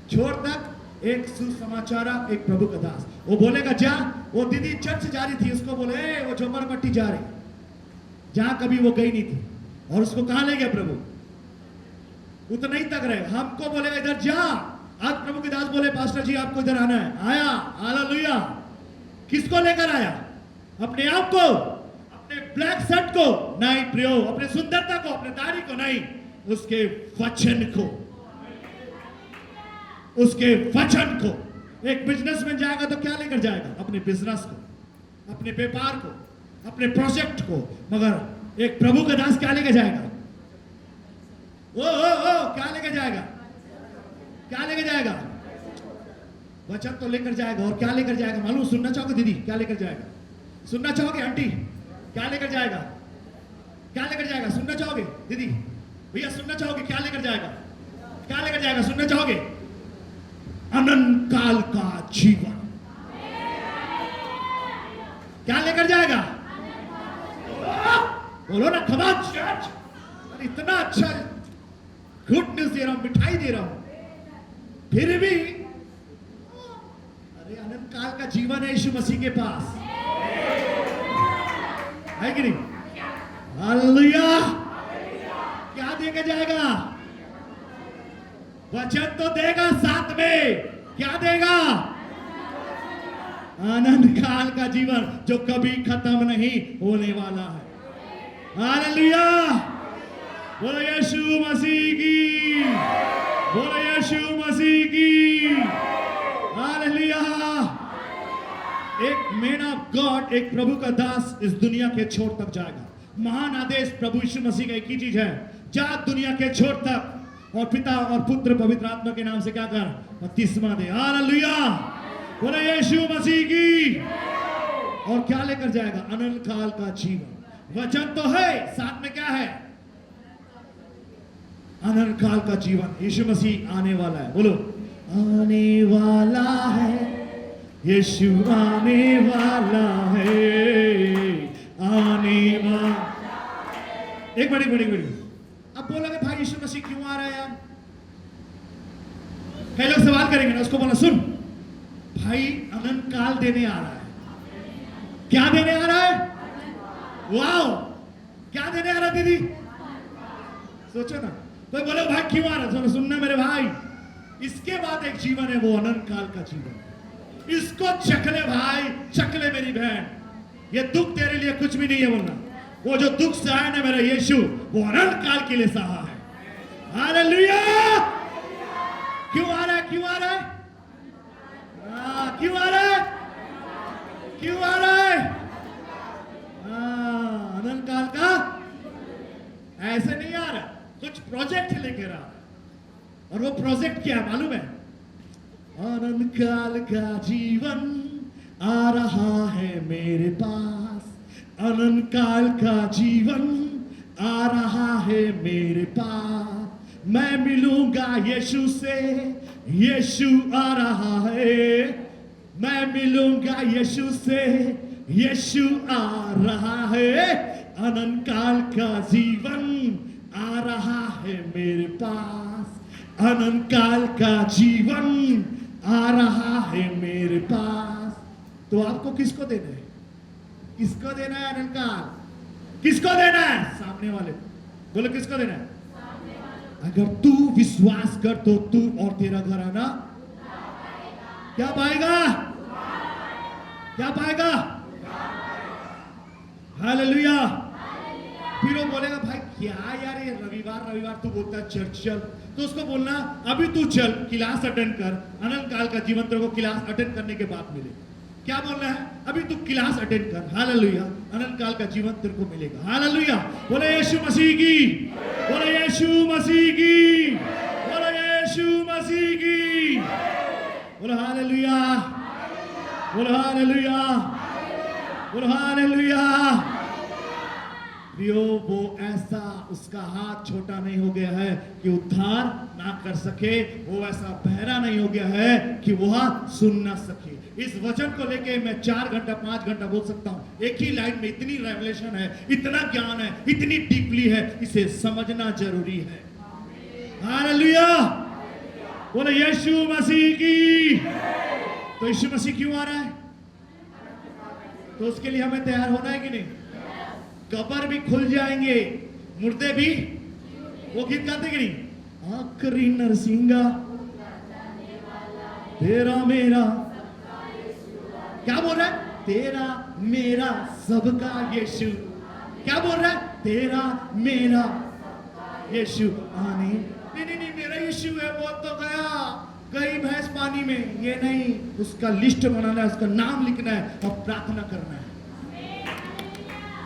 छोर तक? एक सुसमाचारक, एक प्रभु का दास। वो बोलेगा जा, वो दीदी चर्च जा रही थी, उसको बोले वो झोपड़पट्टी जा रही, जहां कभी वो गई नहीं थी, और उसको कहां ले गया प्रभु? उतना ही तक रहे, हमको बोलेगा इधर जा। आज प्रभु के दास बोले पास्टर जी आपको इधर आना है, आया, हालेलुया। किसको लेकर आया? अपने आप को, अपने ब्लैक शर्ट को नहीं प्रियो, अपने सुंदरता को, अपने दाढ़ी को नहीं, उसके वचन को, उसके वचन को। एक बिजनेसमैन जाएगा तो क्या लेकर जाएगा? अपने बिजनेस को, अपने व्यापार को, अपने प्रोजेक्ट को, मगर एक प्रभु का दास क्या लेकर जाएगा? ओ क्या लेकर जाएगा? क्या लेकर जाएगा? वचन तो लेकर जाएगा, और क्या लेकर जाएगा मालूम? सुनना चाहोगे दीदी? क्या लेकर जाएगा? सुनना चाहोगे आंटी? क्या लेकर जाएगा? क्या लेकर जाएगा? सुनना चाहोगे दीदी? भैया सुनना चाहोगे? क्या लेकर जाएगा? क्या लेकर जाएगा? सुनना चाहोगे? अनंत काल का जीवन। क्या लेकर जाएगा? बोलो ना, कम ऑन चर्च। इतना अच्छा गुड न्यूज दे रहा हूं, मिठाई दे रहा हूं, फिर भी अरे अनंत काल का जीवन है यीशु मसीह के पास, है कि नहीं? हालेलुया। क्या देकर जाएगा? वचन तो देगा, साथ में क्या देगा? अनंत काल का जीवन, जो कभी खत्म नहीं होने वाला है। हालेलुया, बोलो यीशु मसीह की, बोलो यीशु मसीह की। हालेलुया। एक मैन ऑफ गॉड, एक प्रभु का दास इस दुनिया के छोर तक जाएगा। महान आदेश प्रभु यीशु मसीह का एक ही चीज है, जा दुनिया के छोर तक, और पिता और पुत्र पवित्र आत्मा के नाम से क्या कर? बपतिस्मा दे। हालेलुया, बोलो यीशु मसीह की। और क्या लेकर जाएगा? अनंत काल का जीवन। वचन तो है, साथ में क्या है? अनंत काल का जीवन। यीशु मसीह आने वाला है, बोलो आने वाला है, यीशु आने वाला है, आने वाला। एक मिनट। अब बोलोगे भाई यीशु मसीह क्यों आ रहा है यार? कई लोग सवाल करेंगे ना, उसको बोला सुन भाई, अनंत काल देने आ रहा है। क्या देने आ रहा है? वाओ, क्या देने आ रहा है दीदी? सोचो ना, कोई बोले भाई क्यों आ रहा है, सुनना मेरे भाई, इसके बाद एक जीवन है, वो अनंत काल का जीवन। इसको चखले भाई, चखले मेरी बहन, ये दुख तेरे लिए कुछ भी नहीं है बोलना। वो जो दुख सहा है ना मेरा यीशु, वो अनंत काल के लिए सहा है। हालेलुया। क्यों आ रहा है, क्यों आ रहा है, क्यों आ रहा है, क्यों आ रहा है? अनंत काल का ऐसे नहीं आ रहा, कुछ प्रोजेक्ट लेकर आ रहा है। और वो प्रोजेक्ट क्या है मालूम है? अनंत काल का जीवन आ रहा है मेरे पास, अनंत काल का जीवन आ रहा है मेरे पास, मैं मिलूंगा यीशु से, यीशु आ रहा है, मैं मिलूंगा यीशु से, यीशु आ रहा है, अनंत काल का जीवन आ रहा है मेरे पास, अनंत काल का जीवन आ रहा है मेरे पास। तो आपको किसको देना है, किसको देना है अनंत काल, किसको देना है? सामने वाले बोलो, किसको देना है? अगर तू विश्वास कर तो तू और तेरा घर आना क्या पाएगा, क्या पाएगा? हालेलुया। फिर वो बोलेगा भाई क्या यार ये रविवार रविवार तू बोलता है चर्च चल, तो उसको बोलना अभी तू चल क्लास अटेंड कर, अनंत काल का जीवन तेरे को क्लास अटेंड करने के बाद मिलेगा। क्या बोलना है? अभी तू क्लास अटेंड कर, हालेलुया, अनंत काल का जीवन तेरे को मिलेगा। हालेलुया। बोले यीशु मसीह की, बोले यीशु मसीह की, बोले यीशु मसीह की, बोले हालेलुया, बोले हालेलुया, बोले हालेलुया। प्रियो, वो ऐसा उसका हाथ छोटा नहीं हो गया है कि उद्धार ना कर सके, वो ऐसा बहरा नहीं हो गया है कि वह सुन ना सके। इस वचन को लेके मैं 4 घंटा 5 घंटा बोल सकता हूं। एक ही लाइन में इतनी रेवलेशन है, इतना ज्ञान है, इतनी डीपली है, इसे समझना जरूरी है। हालेलुया। बोले यीशु मसीह की। तो यीशु मसीह क्यों आ रहा है? तो उसके लिए हमें तैयार होना है कि नहीं? कब्र भी खुल जाएंगे, मुर्दे भी, वो गीत गाते कि नहीं? आखिरी नरसिंगा तेरा मेरा, क्या बोल रहा है? तेरा मेरा सबका यीशु। क्या बोल रहा है? तेरा मेरा यीशु आने। नहीं, मेरा यीशु है, वो तो गया गई भैंस पानी में, ये नहीं, उसका लिस्ट बनाना है, उसका नाम लिखना है और प्रार्थना करना है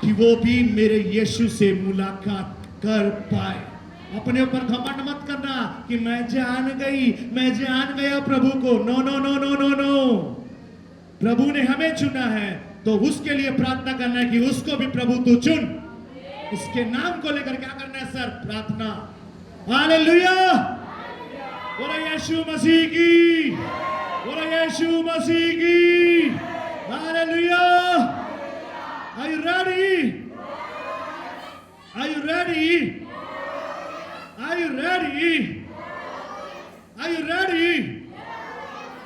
कि वो भी मेरे यीशु से मुलाकात कर पाए। अपने ऊपर घमंड मत करना कि मैं जान गई, मैं जान गया प्रभु को। No no no no no no, प्रभु ने हमें चुना है, तो उसके लिए प्रार्थना करना है कि उसको भी प्रभु तू चुन। उसके नाम को लेकर क्या करना है सर? प्रार्थना। हालेलुया। बोलो यीशु मसीह की, बोलो यीशु मसीह की। Hallelujah. Are you ready? Are you ready? Are you ready? Are you ready?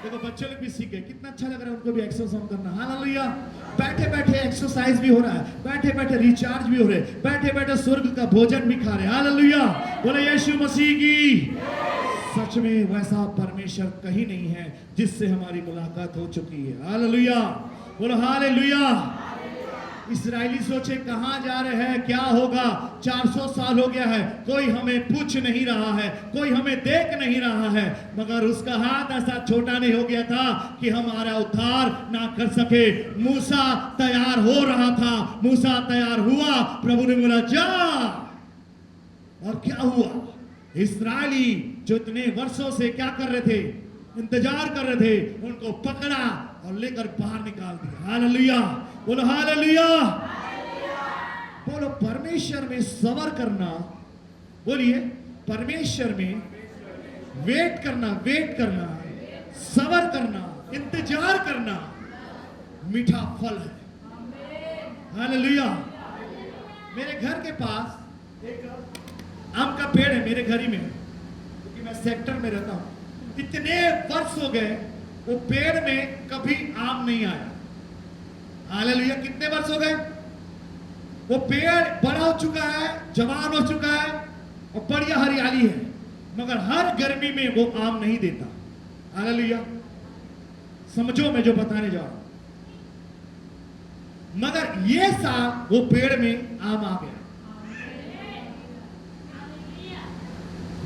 देखो बच्चे लोग भी सीख गए, कितना अच्छा लग रहा है उनको भी एक्सरसाइज करना। हालेलुया। बैठे बैठे एक्सरसाइज भी हो रहा है, बैठे बैठे रिचार्ज भी हो रहे, बैठे बैठे स्वर्ग का भोजन भी खा रहे। हालेलुया। बोले यीशु मसीह की। सच में वैसा परमेश्वर कहीं नहीं है जिससे हमारी मुलाकात हो चुकी है। हालेलुया। बोलो हालेलुया। इस्राएली सोचे कहां जा रहे हैं, क्या होगा? 400 साल हो गया है, कोई हमें पूछ नहीं रहा है, कोई हमें देख नहीं रहा है, मगर उसका हाथ ऐसा छोटा नहीं हो गया था कि हमारा उद्धार ना कर सके। मूसा तैयार हो रहा था, मूसा तैयार हुआ, प्रभु ने बोला जा। और क्या हुआ? इस्राएली जो इतने वर्षों से क्या कर रहे थे? इंतजार कर रहे थे, उनको पकड़ा और लेकर बाहर निकाल दिया। हालेलुया। बोलो हालेलुया। बोलो परमेश्वर में सबर करना, बोलिए परमेश्वर में वेट करना, वेट करना, सबर करना, इंतजार करना मीठा फल है। हालेलुया। मेरे घर के पास एक आम का पेड़ है, मेरे घर ही में, क्योंकि मैं सेक्टर में रहता हूं। इतने वर्ष हो गए वो पेड़ में कभी आम नहीं आया। हालेलुया। कितने वर्ष हो गए? वो पेड़ बड़ा हो चुका है, जवान हो चुका है, और बढ़िया हरियाली है, मगर हर गर्मी में वो आम नहीं देता। हालेलुया, समझो मैं जो बताने जा रहा हूं। मगर ये साल वो पेड़ में आम आ गया।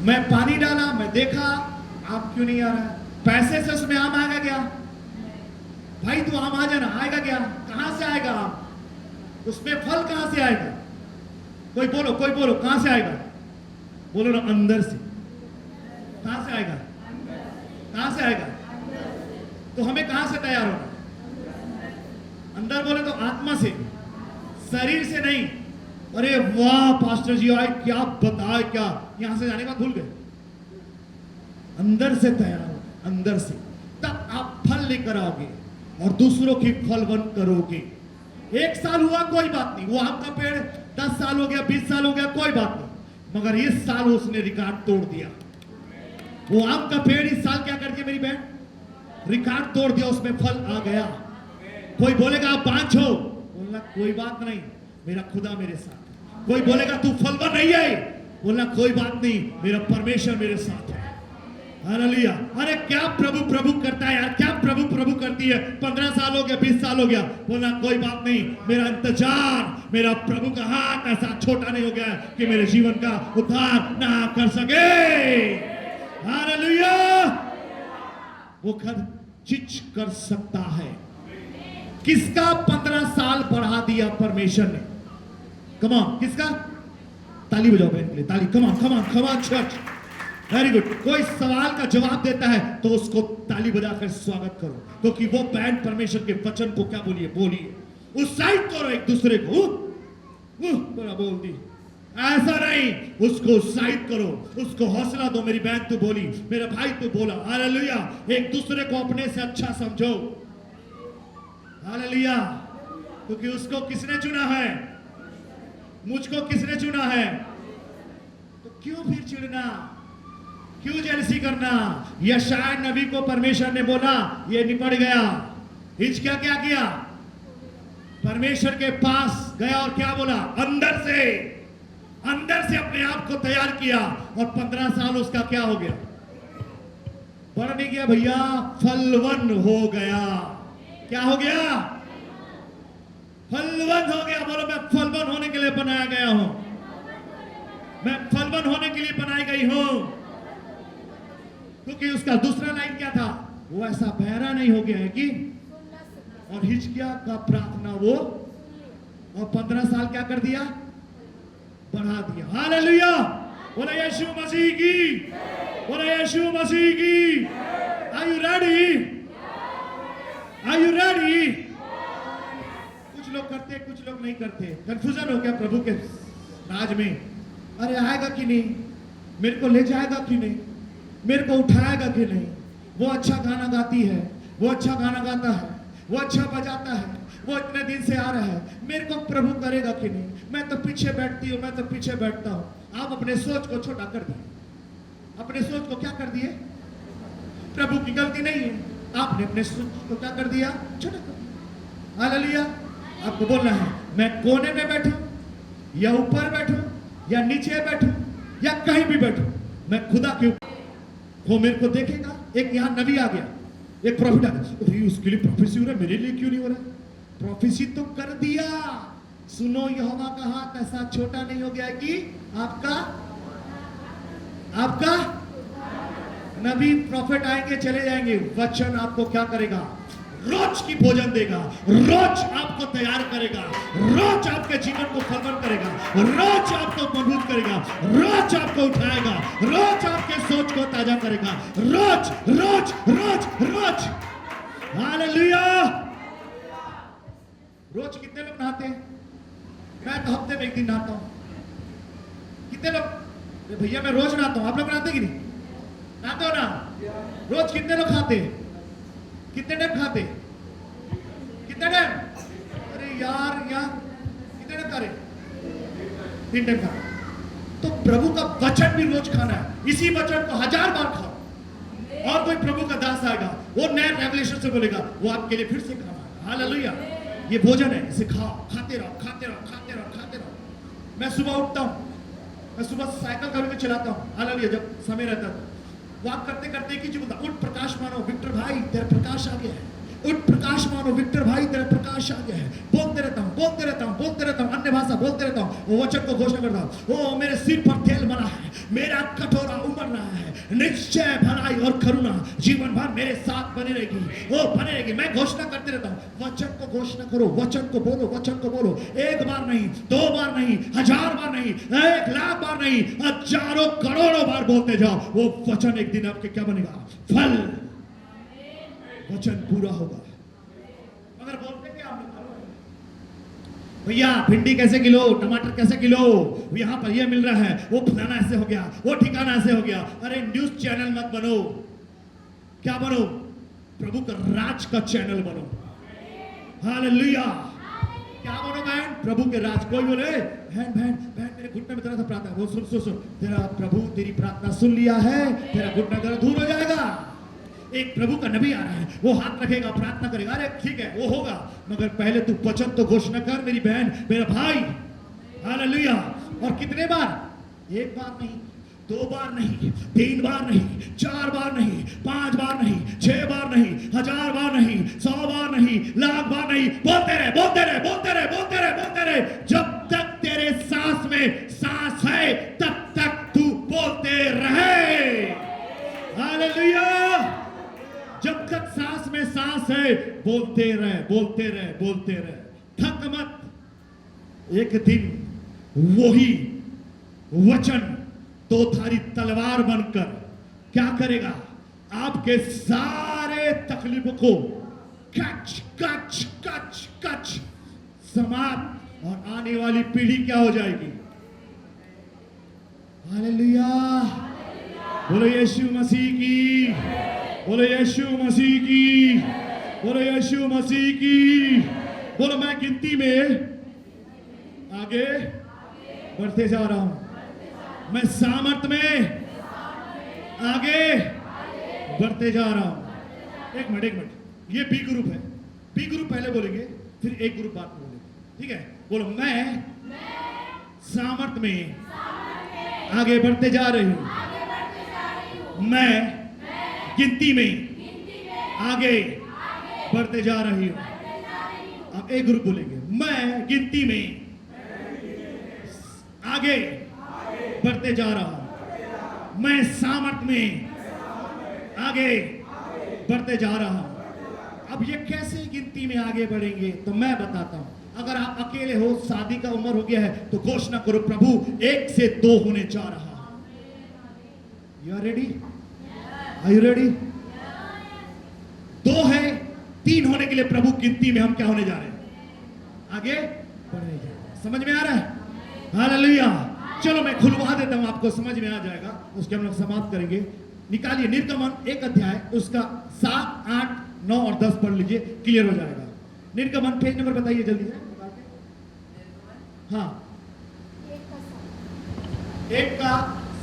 मैं पानी डाला, मैं देखा आम क्यों नहीं आ रहा है। पैसे से उसमें आम आएगा क्या? भाई तू आम आ जाना, आएगा क्या? कहां से आएगा आम? उसमें फल कहां से आएगा? कोई बोलो कहां से आएगा? बोलो ना, अंदर से। कहां से आएगा? कहां से आएगा? तो हमें कहां से तैयार होना? अंदर बोले तो आत्मा से, शरीर से नहीं। अरे वाह पास्टर जी आए, क्या बताए, क्या यहां से जाने का भूल गए। अंदर से तैयार हो, अंदर से, तब आप फल लेकर आओगे और दूसरों की फलवन करोगे। एक साल हुआ कोई बात नहीं, वो आम का पेड़ 10 साल हो गया, 20 साल हो गया, कोई बात नहीं, मगर इस साल उसने रिकॉर्ड तोड़ दिया। वो आम का पेड़ इस साल क्या कर दिया मेरी बहन? रिकॉर्ड तोड़ दिया, उसमें फल आ गया। कोई बोलेगा आप बांझ हो, बोलना कोई बात नहीं, मेरा खुदा मेरे साथ। कोई बोलेगा तू फलवन नहीं है, बोलना कोई बात नहीं, मेरा परमेश्वर मेरे साथ है। हालेलुया। अरे क्या प्रभु प्रभु करता है यार, क्या प्रभु प्रभु करती है। 15 साल हो गया, 20 साल हो गया, बोलना कोई बात नहीं, मेरा इंतजार, मेरा प्रभु का हाथ ऐसा छोटा नहीं हो गया कि मेरे जीवन का उद्धार ना कर सके। हालेलुया। वो खर्च कर सकता है। किसका 15 साल बढ़ा दिया परमेश्वर ने? कम ऑन, किसका? ताली बजाओ बहन के लिए, ताली। Come on come on come on church, very good. कोई सवाल का जवाब देता है तो उसको ताली बजाकर स्वागत करो, क्योंकि वो बहन परमेश्वर के वचन को क्या बोलिए, उत्साहित करो एक दूसरे को। थोड़ा बोल दी, ऐसा नहीं, उसको उत्साहित करो, उसको हौसला दो। मेरी बहन तू बोली, मेरा भाई तू बोला। हालेलुया। एक दूसरे को अपने से अच्छा समझो। हालेलुया। क्योंकि उसको किसने चुना है? मुझको किसने चुना है? तो क्यों फिर चिढ़ना, क्यों जेलसी करना? यशायाह नबी को परमेश्वर ने बोला ये निपट गया। हिजकिय्याह क्या किया? परमेश्वर के पास गया और क्या बोला? अंदर से अपने आप को तैयार किया, और 15 साल उसका क्या हो गया? बढ़ नहीं गया भैया, फलवन हो गया। क्या हो गया? फलवन हो गया। बोलो मैं फलवन होने के लिए बनाया गया हूं, मैं फलवन होने के लिए बनाई गई हूं। क्योंकि उसका दूसरा लाइन क्या था? वो ऐसा बहरा नहीं हो गया है कि, और हिजकिय्याह का प्रार्थना वो, और 15 साल क्या कर दिया? बढ़ा दिया। हालेलुया। बोला यीशु मसीह की, बोला यीशु मसीह की। Are you ready? Are you ready? कुछ लोग करते, कुछ लोग नहीं करते। कंफ्यूजन हो गया प्रभु के राज में। अरे आएगा कि नहीं, मेरे को ले जाएगा कि नहीं, मेरे को उठाएगा कि नहीं। वो अच्छा गाना गाती है, वो अच्छा गाना गाता है, वो अच्छा बजाता है, वो इतने दिन से आ रहा है, मेरे को प्रभु करेगा कि नहीं। मैं तो पीछे बैठती हूँ, मैं तो पीछे बैठता हूँ। आप अपने सोच को छोटा कर दिए, अपने सोच को क्या कर दिए? प्रभु की गलती नहीं है, आपने अपने सोच को क्या कर दिया? छोटा कर दिया। हालेलुया। आपको बोलना है मैं कोने में बैठूं या ऊपर बैठूं या नीचे बैठूं या कहीं भी बैठूं, मैं खुदा के ऊपर, वो मेरे को देखेगा। एक यहाँ नबी आ गया, एक प्रॉफिट आ गया, उसके लिए प्रोफेसी हो रहा है, मेरे लिए क्यों नहीं हो रहा? प्रोफेसी तो कर दिया। सुनो यहोवा का हाथ ऐसा छोटा नहीं हो गया कि आपका नबी प्रॉफिट आएंगे चले जाएंगे, वचन आपको क्या करेगा? रोज की भोजन देगा, रोज आपको तैयार करेगा, रोज आपके जीवन को फलवन करेगा, रोज आपको मजबूत करेगा, रोज आपको उठाएगा, रोज आपके सोच को ताजा करेगा, रोज रोज रोज रोज। हालेलुया। रोज कितने लोग नहाते हैं? मैं तो हफ्ते में एक दिन नहाता हूं। कितने लोग? भैया मैं रोज नहाता हूं। आप लोग नहाते कि नहीं? नहाते हो ना? रोज कितने लोग खाते हैं? कितने टाइम खाते? कितने टाइम? अरे यार कितने टाइम खा रहे? 3 टाइम खा। तो प्रभु का वचन भी रोज खाना है। इसी वचन को 1000 बार खाओ, और कोई प्रभु का दास आएगा, वो नए रेवलेशन से बोलेगा, वो आपके लिए फिर से खाना। हालेलुया। ये भोजन है, इसे खाओ, खाते रहो खाते रहो खाते रहो खाते रहो। मैं सुबह उठता हूं, मैं सुबह साइकिल कभी भी चलाता हूँ, हालेलुया, जब समय रहता था, वॉक करते करते एक ही चीज बोलता, उठ प्रकाश मानो विक्टर भाई, तेरा प्रकाश आ गया है। उठ प्रकाश मानो विक्टर भाई, तेरा प्रकाश आ गया है। बोलते रहता हूँ, बोलते रहता हूँ, बोलते रहता हूँ, अन्य भाषा बोलते रहता हूँ, वो वचन को घोषणा करता हूँ। ओ मेरे सिर पर तेल बना है, मेरा कटोरा उमड़ रहा है, निश्चय भलाई और करुणा जीवन भर मेरे साथ बनी रहेगी, वो बनी रहेगी। मैं घोषणा करते रहता हूँ। वचन को घोषणा करो, वचन को बोलो, वचन को बोलो। एक बार नहीं, दो बार नहीं, 1000 बार नहीं, 1,00,000 बार नहीं, हजारों करोड़ों बार बोलते जाओ। वो वचन एक दिन आपके क्या बनेगा? फल। वचन पूरा होगा। अगर बोलते क्या आपने, भैया भिंडी कैसे किलो, टमाटर कैसे किलो, यहां पर ये मिल रहा है, वो फलाना ऐसे हो गया, वो ठिकाना ऐसे हो गया। अरे न्यूज चैनल मत बनो। क्या बनो? प्रभु का राज का चैनल बनो। हालेलुया। क्या बनो बहन? प्रभु के राज। कोई बोले बहन बहन बहन मेरे घुटने में दर्द है, प्रार्थना। वो सुन सुन सुन, तेरा प्रभु तेरी प्रार्थना सुन लिया है, तेरा घुटना दर्द दूर हो जाएगा। एक प्रभु का नबी आ रहा है, वो हाथ रखेगा, प्रार्थना करेगा, अरे ठीक है वो होगा, मगर पहले तू वचन तो घोषणा कर मेरी बहन, मेरा भाई। हालेलुया। और कितने बार? एक बार नहीं, 2 बार नहीं, 3 बार नहीं, 4 बार नहीं, 5 बार नहीं, 6 बार नहीं, 1000 बार नहीं, 100 बार नहीं, 1,00,000 बार नहीं। बोलते रहे, बोलते रहे, बोलते रहे, बोलते रहे, बोलते रहे। जब तक तेरे सांस में सांस है तब तक तू बोलते रहे। हालेलुया। जब तक सांस में सांस है बोलते रहे, बोलते रहे, बोलते रहे, थक मत। एक दिन वही वचन दो-धारी तलवार बनकर क्या करेगा? आपके सारे तकलीफों को कच कच कच कच समाप्त, और आने वाली पीढ़ी क्या हो जाएगी? हालेलुया। बोलो यीशु मसीह की, बोलो यीशु मसीह की, बोलो यीशु मसीह की। बोलो मैं गिनती में आगे बढ़ते जा रहा हूं, मैं सामर्थ में आगे बढ़ते जा रहा हूं। एक मिनट, ये बी ग्रुप है। बी ग्रुप पहले बोलेंगे, फिर एक ग्रुप बाद में बोलेंगे, ठीक है? बोलो मैं सामर्थ में आगे बढ़ते जा रही हूं, मैं गिनती में आगे बढ़ते जा रही हूं। अब एक ग्रुप बोलेंगे, मैं गिनती में आगे बढ़ते जा रहा हूं, मैं सामर्थ में आगे बढ़ते जा रहा हूं। अब ये कैसे गिनती में आगे बढ़ेंगे? तो मैं बताता हूं। अगर आप अकेले हो, शादी का उम्र हो गया है, तो घोषणा करो, प्रभु 1 से 2 होने जा रहा हूं। You are ready? Are you ready? 2 है, 3 होने के लिए प्रभु गिनती में हम क्या होने जा रहे हैं? आगे बढ़ने जा रहे हैं। समझ में आ रहा है? हालेलुया। चलो मैं खुलवा देता हूं, आपको समझ में आ जाएगा, उसके हम लोग समाप्त करेंगे। निकालिए निर्गमन 1 अध्याय, उसका 7, 8, 9 और 10 पढ़ लीजिए, क्लियर हो जाएगा। निर्गमन पेज नंबर बताइए जल्दी से। हाँ, 1 का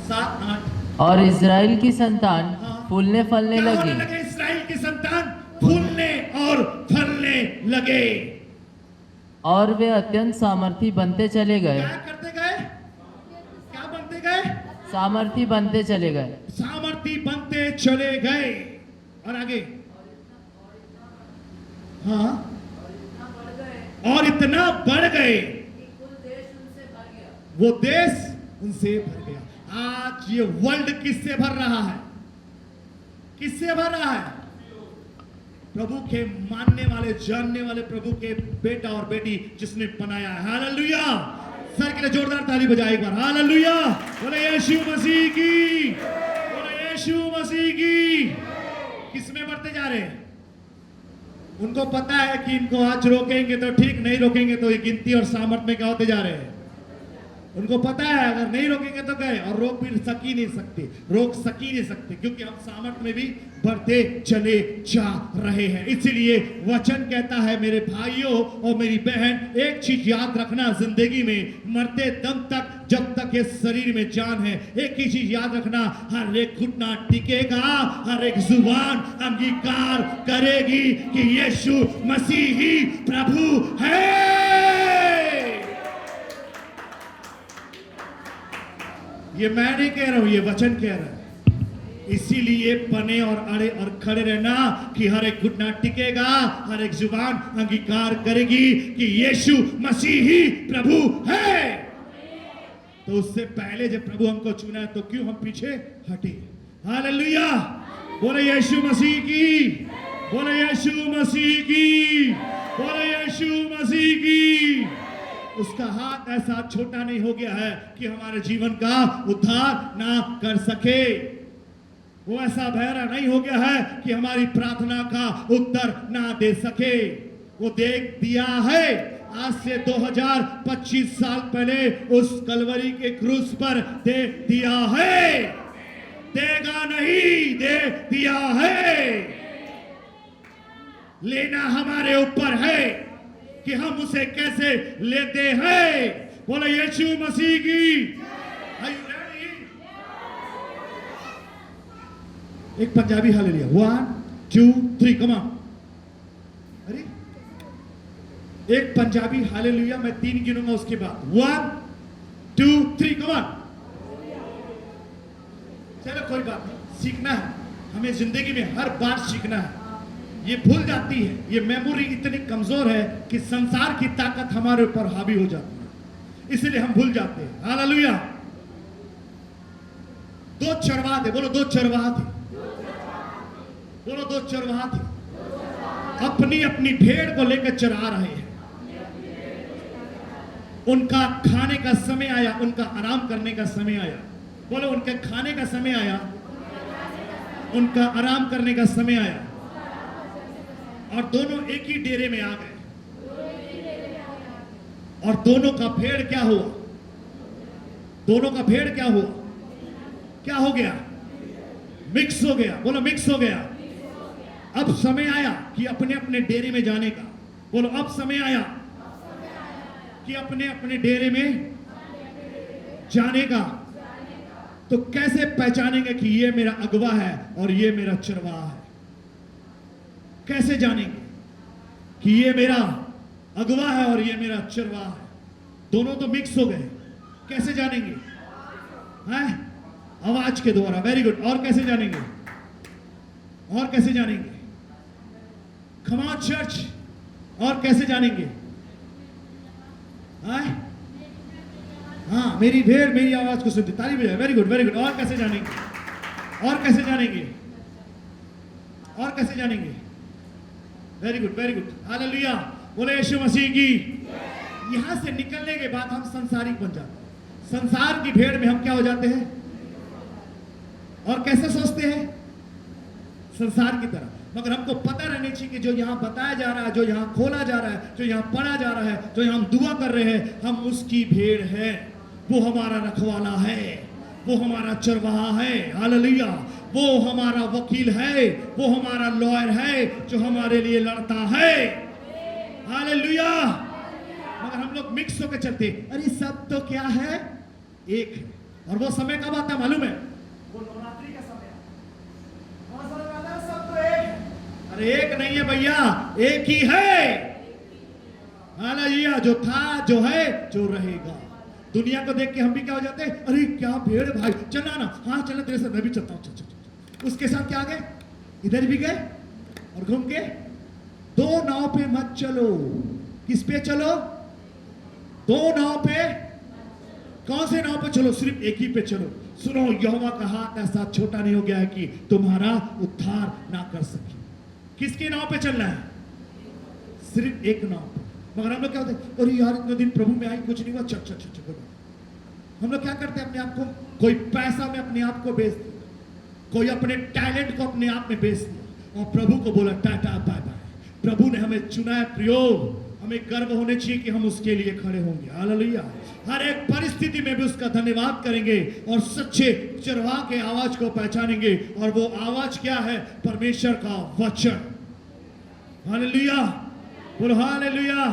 7, 8। और इज़राइल की संतान फूलने फलने क्या होने लगी। लगे? इस्राएल की संतान फूलने और फलने लगे, और वे अत्यंत सामर्थी बनते चले गए। क्या करते गए? क्या बनते गए? सामर्थी बनते चले गए। सामर्थी बनते चले गए। और आगे, हाँ, और इतना बढ़ गए, वो देश उनसे भर गया। आज ये वर्ल्ड किससे भर रहा है? किससे भर रहा है? प्रभु के मानने वाले, जानने वाले प्रभु के बेटा और बेटी जिसने बनाया है। हालेलुया। सर के लिए जोरदार ताली बजाए एक बार। हालेलुया। बोले यीशु मसीह की, बोले यीशु मसीह की। किसमें बढ़ते जा रहे हैं? उनको पता है कि इनको आज रोकेंगे तो ठीक, नहीं रोकेंगे तो ये गिनती और सामर्थ में क्या होते जा रहे हैं। उनको पता है अगर नहीं रोकेंगे तो गए, और रोक भी सकी नहीं सकते, रोक सकी नहीं सकते, क्योंकि हम सामर्थ में भी बढ़ते चले जा रहे हैं। इसीलिए वचन कहता है मेरे भाइयों और मेरी बहन, एक चीज याद रखना जिंदगी में, मरते दम तक, जब तक ये शरीर में जान है, एक ही चीज याद रखना, हर एक घुटना टिकेगा, हर एक जुबान अंगीकार करेगी कि यीशु मसीह ही प्रभु है। ये मैं नहीं कह रहा हूं, ये वचन कह रहा है। इसीलिए बने और अड़े और खड़े रहना कि हर एक घुटना टिकेगा, हर एक जुबान अंगीकार करेगी कि यीशु मसीह ही प्रभु है। तो उससे पहले जब प्रभु हमको चुना है तो क्यों हम पीछे हटे? हालेलुया, बोले यीशु मसीह की, बोले यीशु मसीह की, बोले यीशु मसीह की। उसका हाथ ऐसा छोटा नहीं हो गया है कि हमारे जीवन का उद्धार ना कर सके। वो ऐसा बहरा नहीं हो गया है कि हमारी प्रार्थना का उत्तर ना दे सके। वो देख दिया है आज से 2025 साल पहले उस कलवरी के क्रूस पर दे दिया है। देगा नहीं, दे दिया है। लेना हमारे ऊपर है कि हम उसे कैसे लेते हैं। बोले यीशु मसीह की। Are you ready? एक पंजाबी हालेलुया, 1 2 3 कम ऑन। अरे एक पंजाबी हालेलुया, मैं 3 गिनूंगा उसके बाद 1 2 3 कम ऑन। चलो कोई बात नहीं, सीखना है हमें, जिंदगी में हर बार सीखना है। ये भूल जाती है, ये मेमोरी इतनी कमजोर है कि संसार की ताकत हमारे ऊपर हावी हो जाती है, इसलिए हम भूल जाते हैं। हालेलुया। 2 चरवाह थे, बोलो 2 चरवाह थे, बोलो 2 चरवाह थे, अपनी अपनी भेड़ को लेकर चरा रहे हैं। उनका खाने का समय आया, उनका आराम करने का समय आया। बोलो उनके खाने का समय आया, उनका आराम करने का समय आया, और दोनों एक ही डेरे में आ गए। और दोनों का भेड़ क्या हुआ? दोनों का भेड़ क्या हुआ? क्या हो गया? मिक्स हो गया। बोलो मिक्स हो गया। अब समय आया कि अपने अपने डेरे में जाने का। बोलो अब समय आया कि अपने अपने डेरे में जाने का। तो कैसे पहचानेंगे कि ये मेरा अगवा है और ये मेरा चरवाहा है? कैसे जानेंगे कि ये मेरा अगवा है और ये मेरा चरवाहा है? दोनों तो मिक्स हो गए, कैसे जानेंगे? हैं? आवाज के द्वारा। Very good. और कैसे जानेंगे? और कैसे जानेंगे? Come on church. और कैसे जानेंगे? हैं? हाँ, मेरी भेड़ मेरी आवाज को सुनती। ताली बजाए। Very good, very good. और कैसे जानेंगे? और कैसे जानेंगे? और कैसे जानेंगे? Very good, very good. Hallelujah. बोले यीशु मसीह की। यहां से निकलने के बाद हम संसारिक बन जाते हैं। संसार की भेड़ में हम क्या हो जाते हैं? और कैसे सोचते हैं? संसार की तरह। मगर हमको पता रहनी चाहिए कि जो यहां बताया जा रहा है, जो यहां खोला जा रहा है, जो यहां पढ़ा जा रहा है, जो यहां हम दुआ कर रहे हैं, हम उसकी भेड़ है। वो हमारा रखवाला है, वो हमारा चरवाहा है। हालेलुया। वो हमारा वकील है, वो हमारा लॉयर है जो हमारे लिए लड़ता है। हालेलुया। मगर हम लोग मिक्स होकर चलते। अरे सब तो क्या है? एक है। और वो समय कब आता है मालूम है? वो नवरात्रि का समय है। सब तो एक है। अरे एक नहीं है भैया, एक ही है। हालेलुया। जो था, जो है, जो रहेगा। दुनिया को देख के हम भी क्या हो जाते हैं? अरे क्या भेड़ भाई, चलना ना। हाँ चलना, तेरे साथ मैं भी चलता हूँ। चल चल। उसके साथ क्या गए? इधर भी गए और घूम के। 2 नाव पे मत चलो। किस पे चलो? 2 नाव पे। कौन से नाव पे चलो? सिर्फ एक ही पे चलो। सुनो, यहोवा का हाथ ऐसा छोटा नहीं हो गया है कि तुम्हारा उद्धार ना कर सके। किसके नाव पे चलना है? सिर्फ एक नाव पे। मगर हम लोग क्या होते हैं? अरे यार इतने दिन प्रभु में आई, कुछ नहीं हुआ, चल चल चल चल। हम लोग क्या करते हैं? अपने आप को, कोई पैसा में अपने आप को बेच दिया, कोई अपने टैलेंट को अपने आप में बेच दिया, और प्रभु को बोला टाटा बाय बाय। प्रभु ने हमें चुना है प्रियो। हमें गर्व होने चाहिए कि हम उसके लिए खड़े होंगे। हालेलुया। हर एक परिस्थिति में भी उसका धन्यवाद करेंगे और सच्चे चरवाह के आवाज को पहचानेंगे। और वो आवाज क्या है? परमेश्वर का वचन। हालेलुया। बोलो हालेलुया।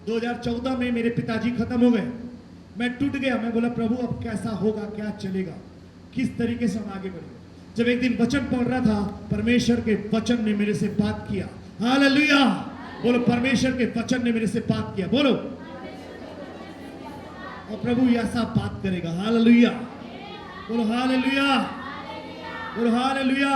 2014 में मेरे पिताजी खत्म हो गए। मैं टूट गया। मैं बोला प्रभु अब कैसा होगा, क्या चलेगा, किस तरीके से हम आगे बढ़ेंगे। जब एक दिन वचन पढ़ रहा था, परमेश्वर के वचन ने मेरे से बात किया। हालेलुया। बोलो परमेश्वर के वचन ने मेरे से बात किया। बोलो। और प्रभु ऐसा बात करेगा। हालेलुया, बोलो हालेलुया, बोलो हालेलुया।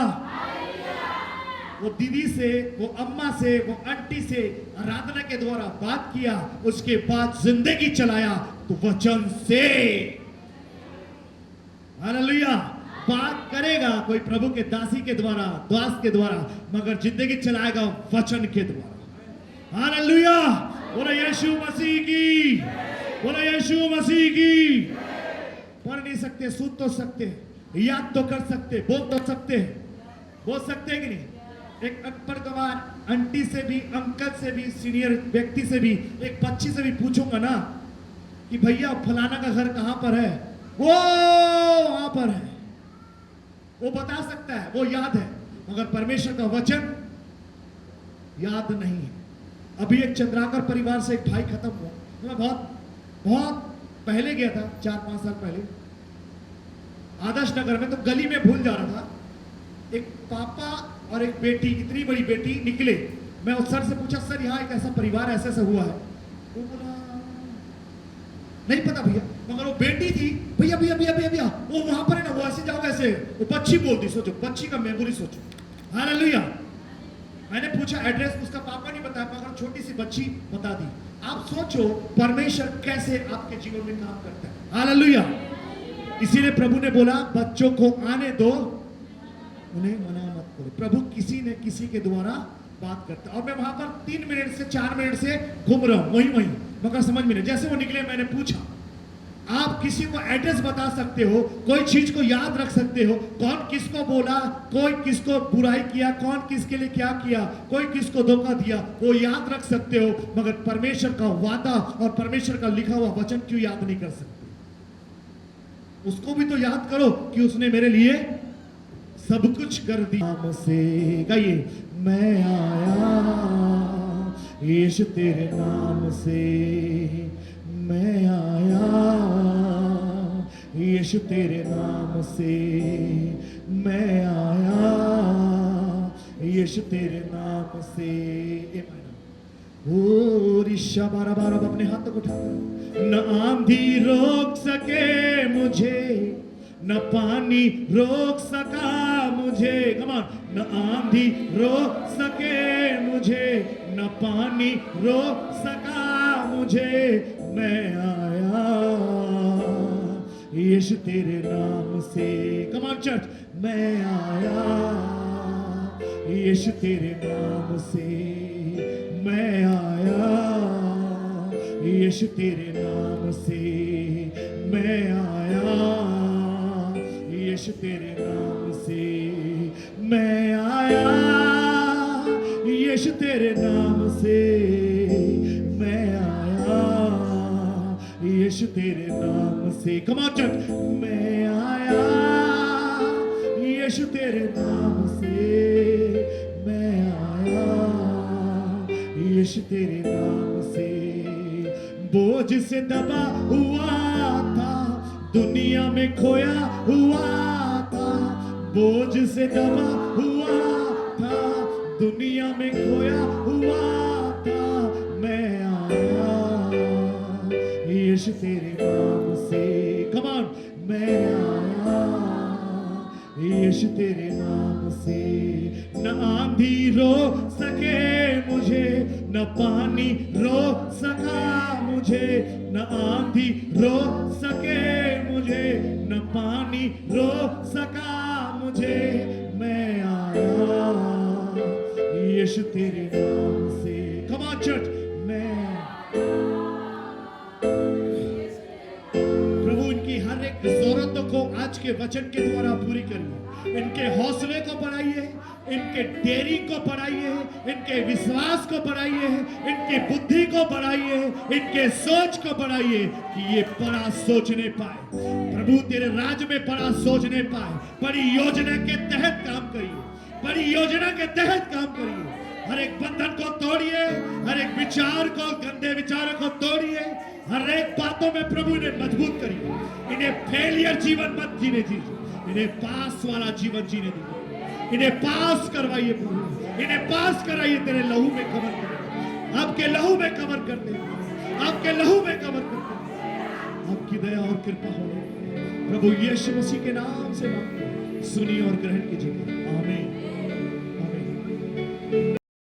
वो दीदी से, वो अम्मा से, वो आंटी से आराधना के द्वारा बात किया, उसके बाद जिंदगी चलाया तो वचन से। हालेलुया। बात करेगा कोई प्रभु के दासी के द्वारा, दास के द्वारा, मगर जिंदगी चलाएगा वचन के द्वारा। हालेलुया, बोलो यीशु मसीह की, बोलो यीशु मसीह की। पढ़ नहीं सकते, सुन तो सकते, याद तो कर सकते, बोल तो सकते, बोल सकते कि नहीं। एक अनपढ़ गवार आंटी से भी, अंकल से भी, सीनियर व्यक्ति से भी, एक बच्ची से भी पूछूंगा ना कि भैया फलाना का घर कहां पर है, वो वहां पर है, वो बता सकता है, वो याद है, मगर परमेश्वर का वचन याद नहीं है। अभी एक चंद्राकर परिवार से एक भाई खत्म हुआ, मैं बहुत पहले गया था, 4-5 साल पहले आदर्श नगर में, तो गली में भूल जा रहा था, एक पापा और एक बेटी, इतनी बड़ी बेटी निकले। मैं उस सर से पूछा, सर यहाँ एक ऐसा परिवार ऐसे ऐसा हुआ है। वो बोला नहीं पता भैया, मगर वो बेटी थी, भैया भैया भैया भैया भैया वो वहां पर है ना, वो ऐसे जाओ ऐसे, वो बच्ची बोलती, सोचो बच्ची का मेमोरी सोचो। हालेलुया। मैंने पूछा एड्रेस, उसका पापा नहीं बताया, मगर छोटी सी बच्ची बता दी। आप सोचो परमेश्वर कैसे आपके जीवन में काम करता है। हालेलुया। इसीलिए प्रभु ने बोला बच्चों को आने दो, उन्हें मना मत करो। प्रभु किसी न किसी के द्वारा बात करता है, और मैं वहां पर 3 मिनट से 4 मिनट से घूम रहा हूं, वहीं मगर समझ में नहीं। जैसे वो निकले मैंने पूछा, आप किसी को एड्रेस बता सकते हो, कोई चीज को याद रख सकते हो, कौन किसको बोला, कोई किसको बुराई किया, कौन किसके लिए क्या किया, कोई किसको धोखा दिया, वो याद रख सकते हो, मगर परमेश्वर का वादा और परमेश्वर का लिखा हुआ वचन क्यों याद नहीं कर सकते? उसको भी तो याद करो कि उसने मेरे लिए सब कुछ कर दिया। नाम से गाइए, मैं आया यीशु तेरे नाम से, मैं आया यीशु तेरे नाम से, मैं आया यीशु तेरे नाम से। ओ ऋषा बारा बारा अपने हाथों को उठाकर, न आंधी रोक सके मुझे, न पानी रोक सका मुझे, कमान, न आंधी रोक सके मुझे, न पानी रोक सका मुझे, मैं आया यीशु तेरे नाम से। कमान चर्च, मैं आया यीशु तेरे नाम से, मैं आया यीशु तेरे नाम से, मैं आया यीशु तेरे नाम से, मैं आया यीशु तेरे नाम से, मैं आया यीशु तेरे नाम से। कम ऑन चर्च, मैं आया यीशु तेरे नाम से, मैं आया यीशु तेरे नाम से। बोझ से दबा हुआ था, दुनिया में खोया हुआ था, बोझ से दबा हुआ था, दुनिया में खोया हुआ था, मैं आया यीशु तेरे नाम से। कम ऑन, मैं आया यीशु तेरे नाम से। न आंधी रोक सके मुझे, न पानी रोक सका मुझे, न आंधी रोक सके मुझे, न पानी रोक सका मुझे, मैं आया यीशु तेरे नाम से। कम ऑन चर्च, मैं प्रभु इनकी हर एक जरूरतों को आज के वचन के द्वारा पूरी करिए। इनके हौसले को बढ़ाइए, इनके डेयरिंग को बढ़ाइए, इनके विश्वास को बढ़ाइए, इनकी बुद्धि को बढ़ाइए, इनके सोच को बढ़ाइए कि ये बड़ा सोचने पाए। प्रभु तेरे राज्य में बड़ा सोचने पाए। बड़ी योजना के तहत काम करिए, बड़ी योजना के तहत काम करिए। हर एक बंधन को तोड़िए, हर एक विचार को, गंदे विचारों को तोड़िए, हर एक बातों में प्रभु इन्हें मजबूत करिए। इन्हें फेलियर जीवन मत जीने दीजिए, इन्हें पास वाला जीवन जीने दीजिए। इन्हें पास करवाइए प्रभु, इन्हें पास कराइए। तेरे लहू में कवर कर, आपके लहू में कवर कर दे, आपके लहू में कवर कर दे, आपके की दया और कृपा हो। प्रभु यीशु मसीह के नाम से मांगते हैं, सुनिए और ग्रहण कीजिए। आमीन।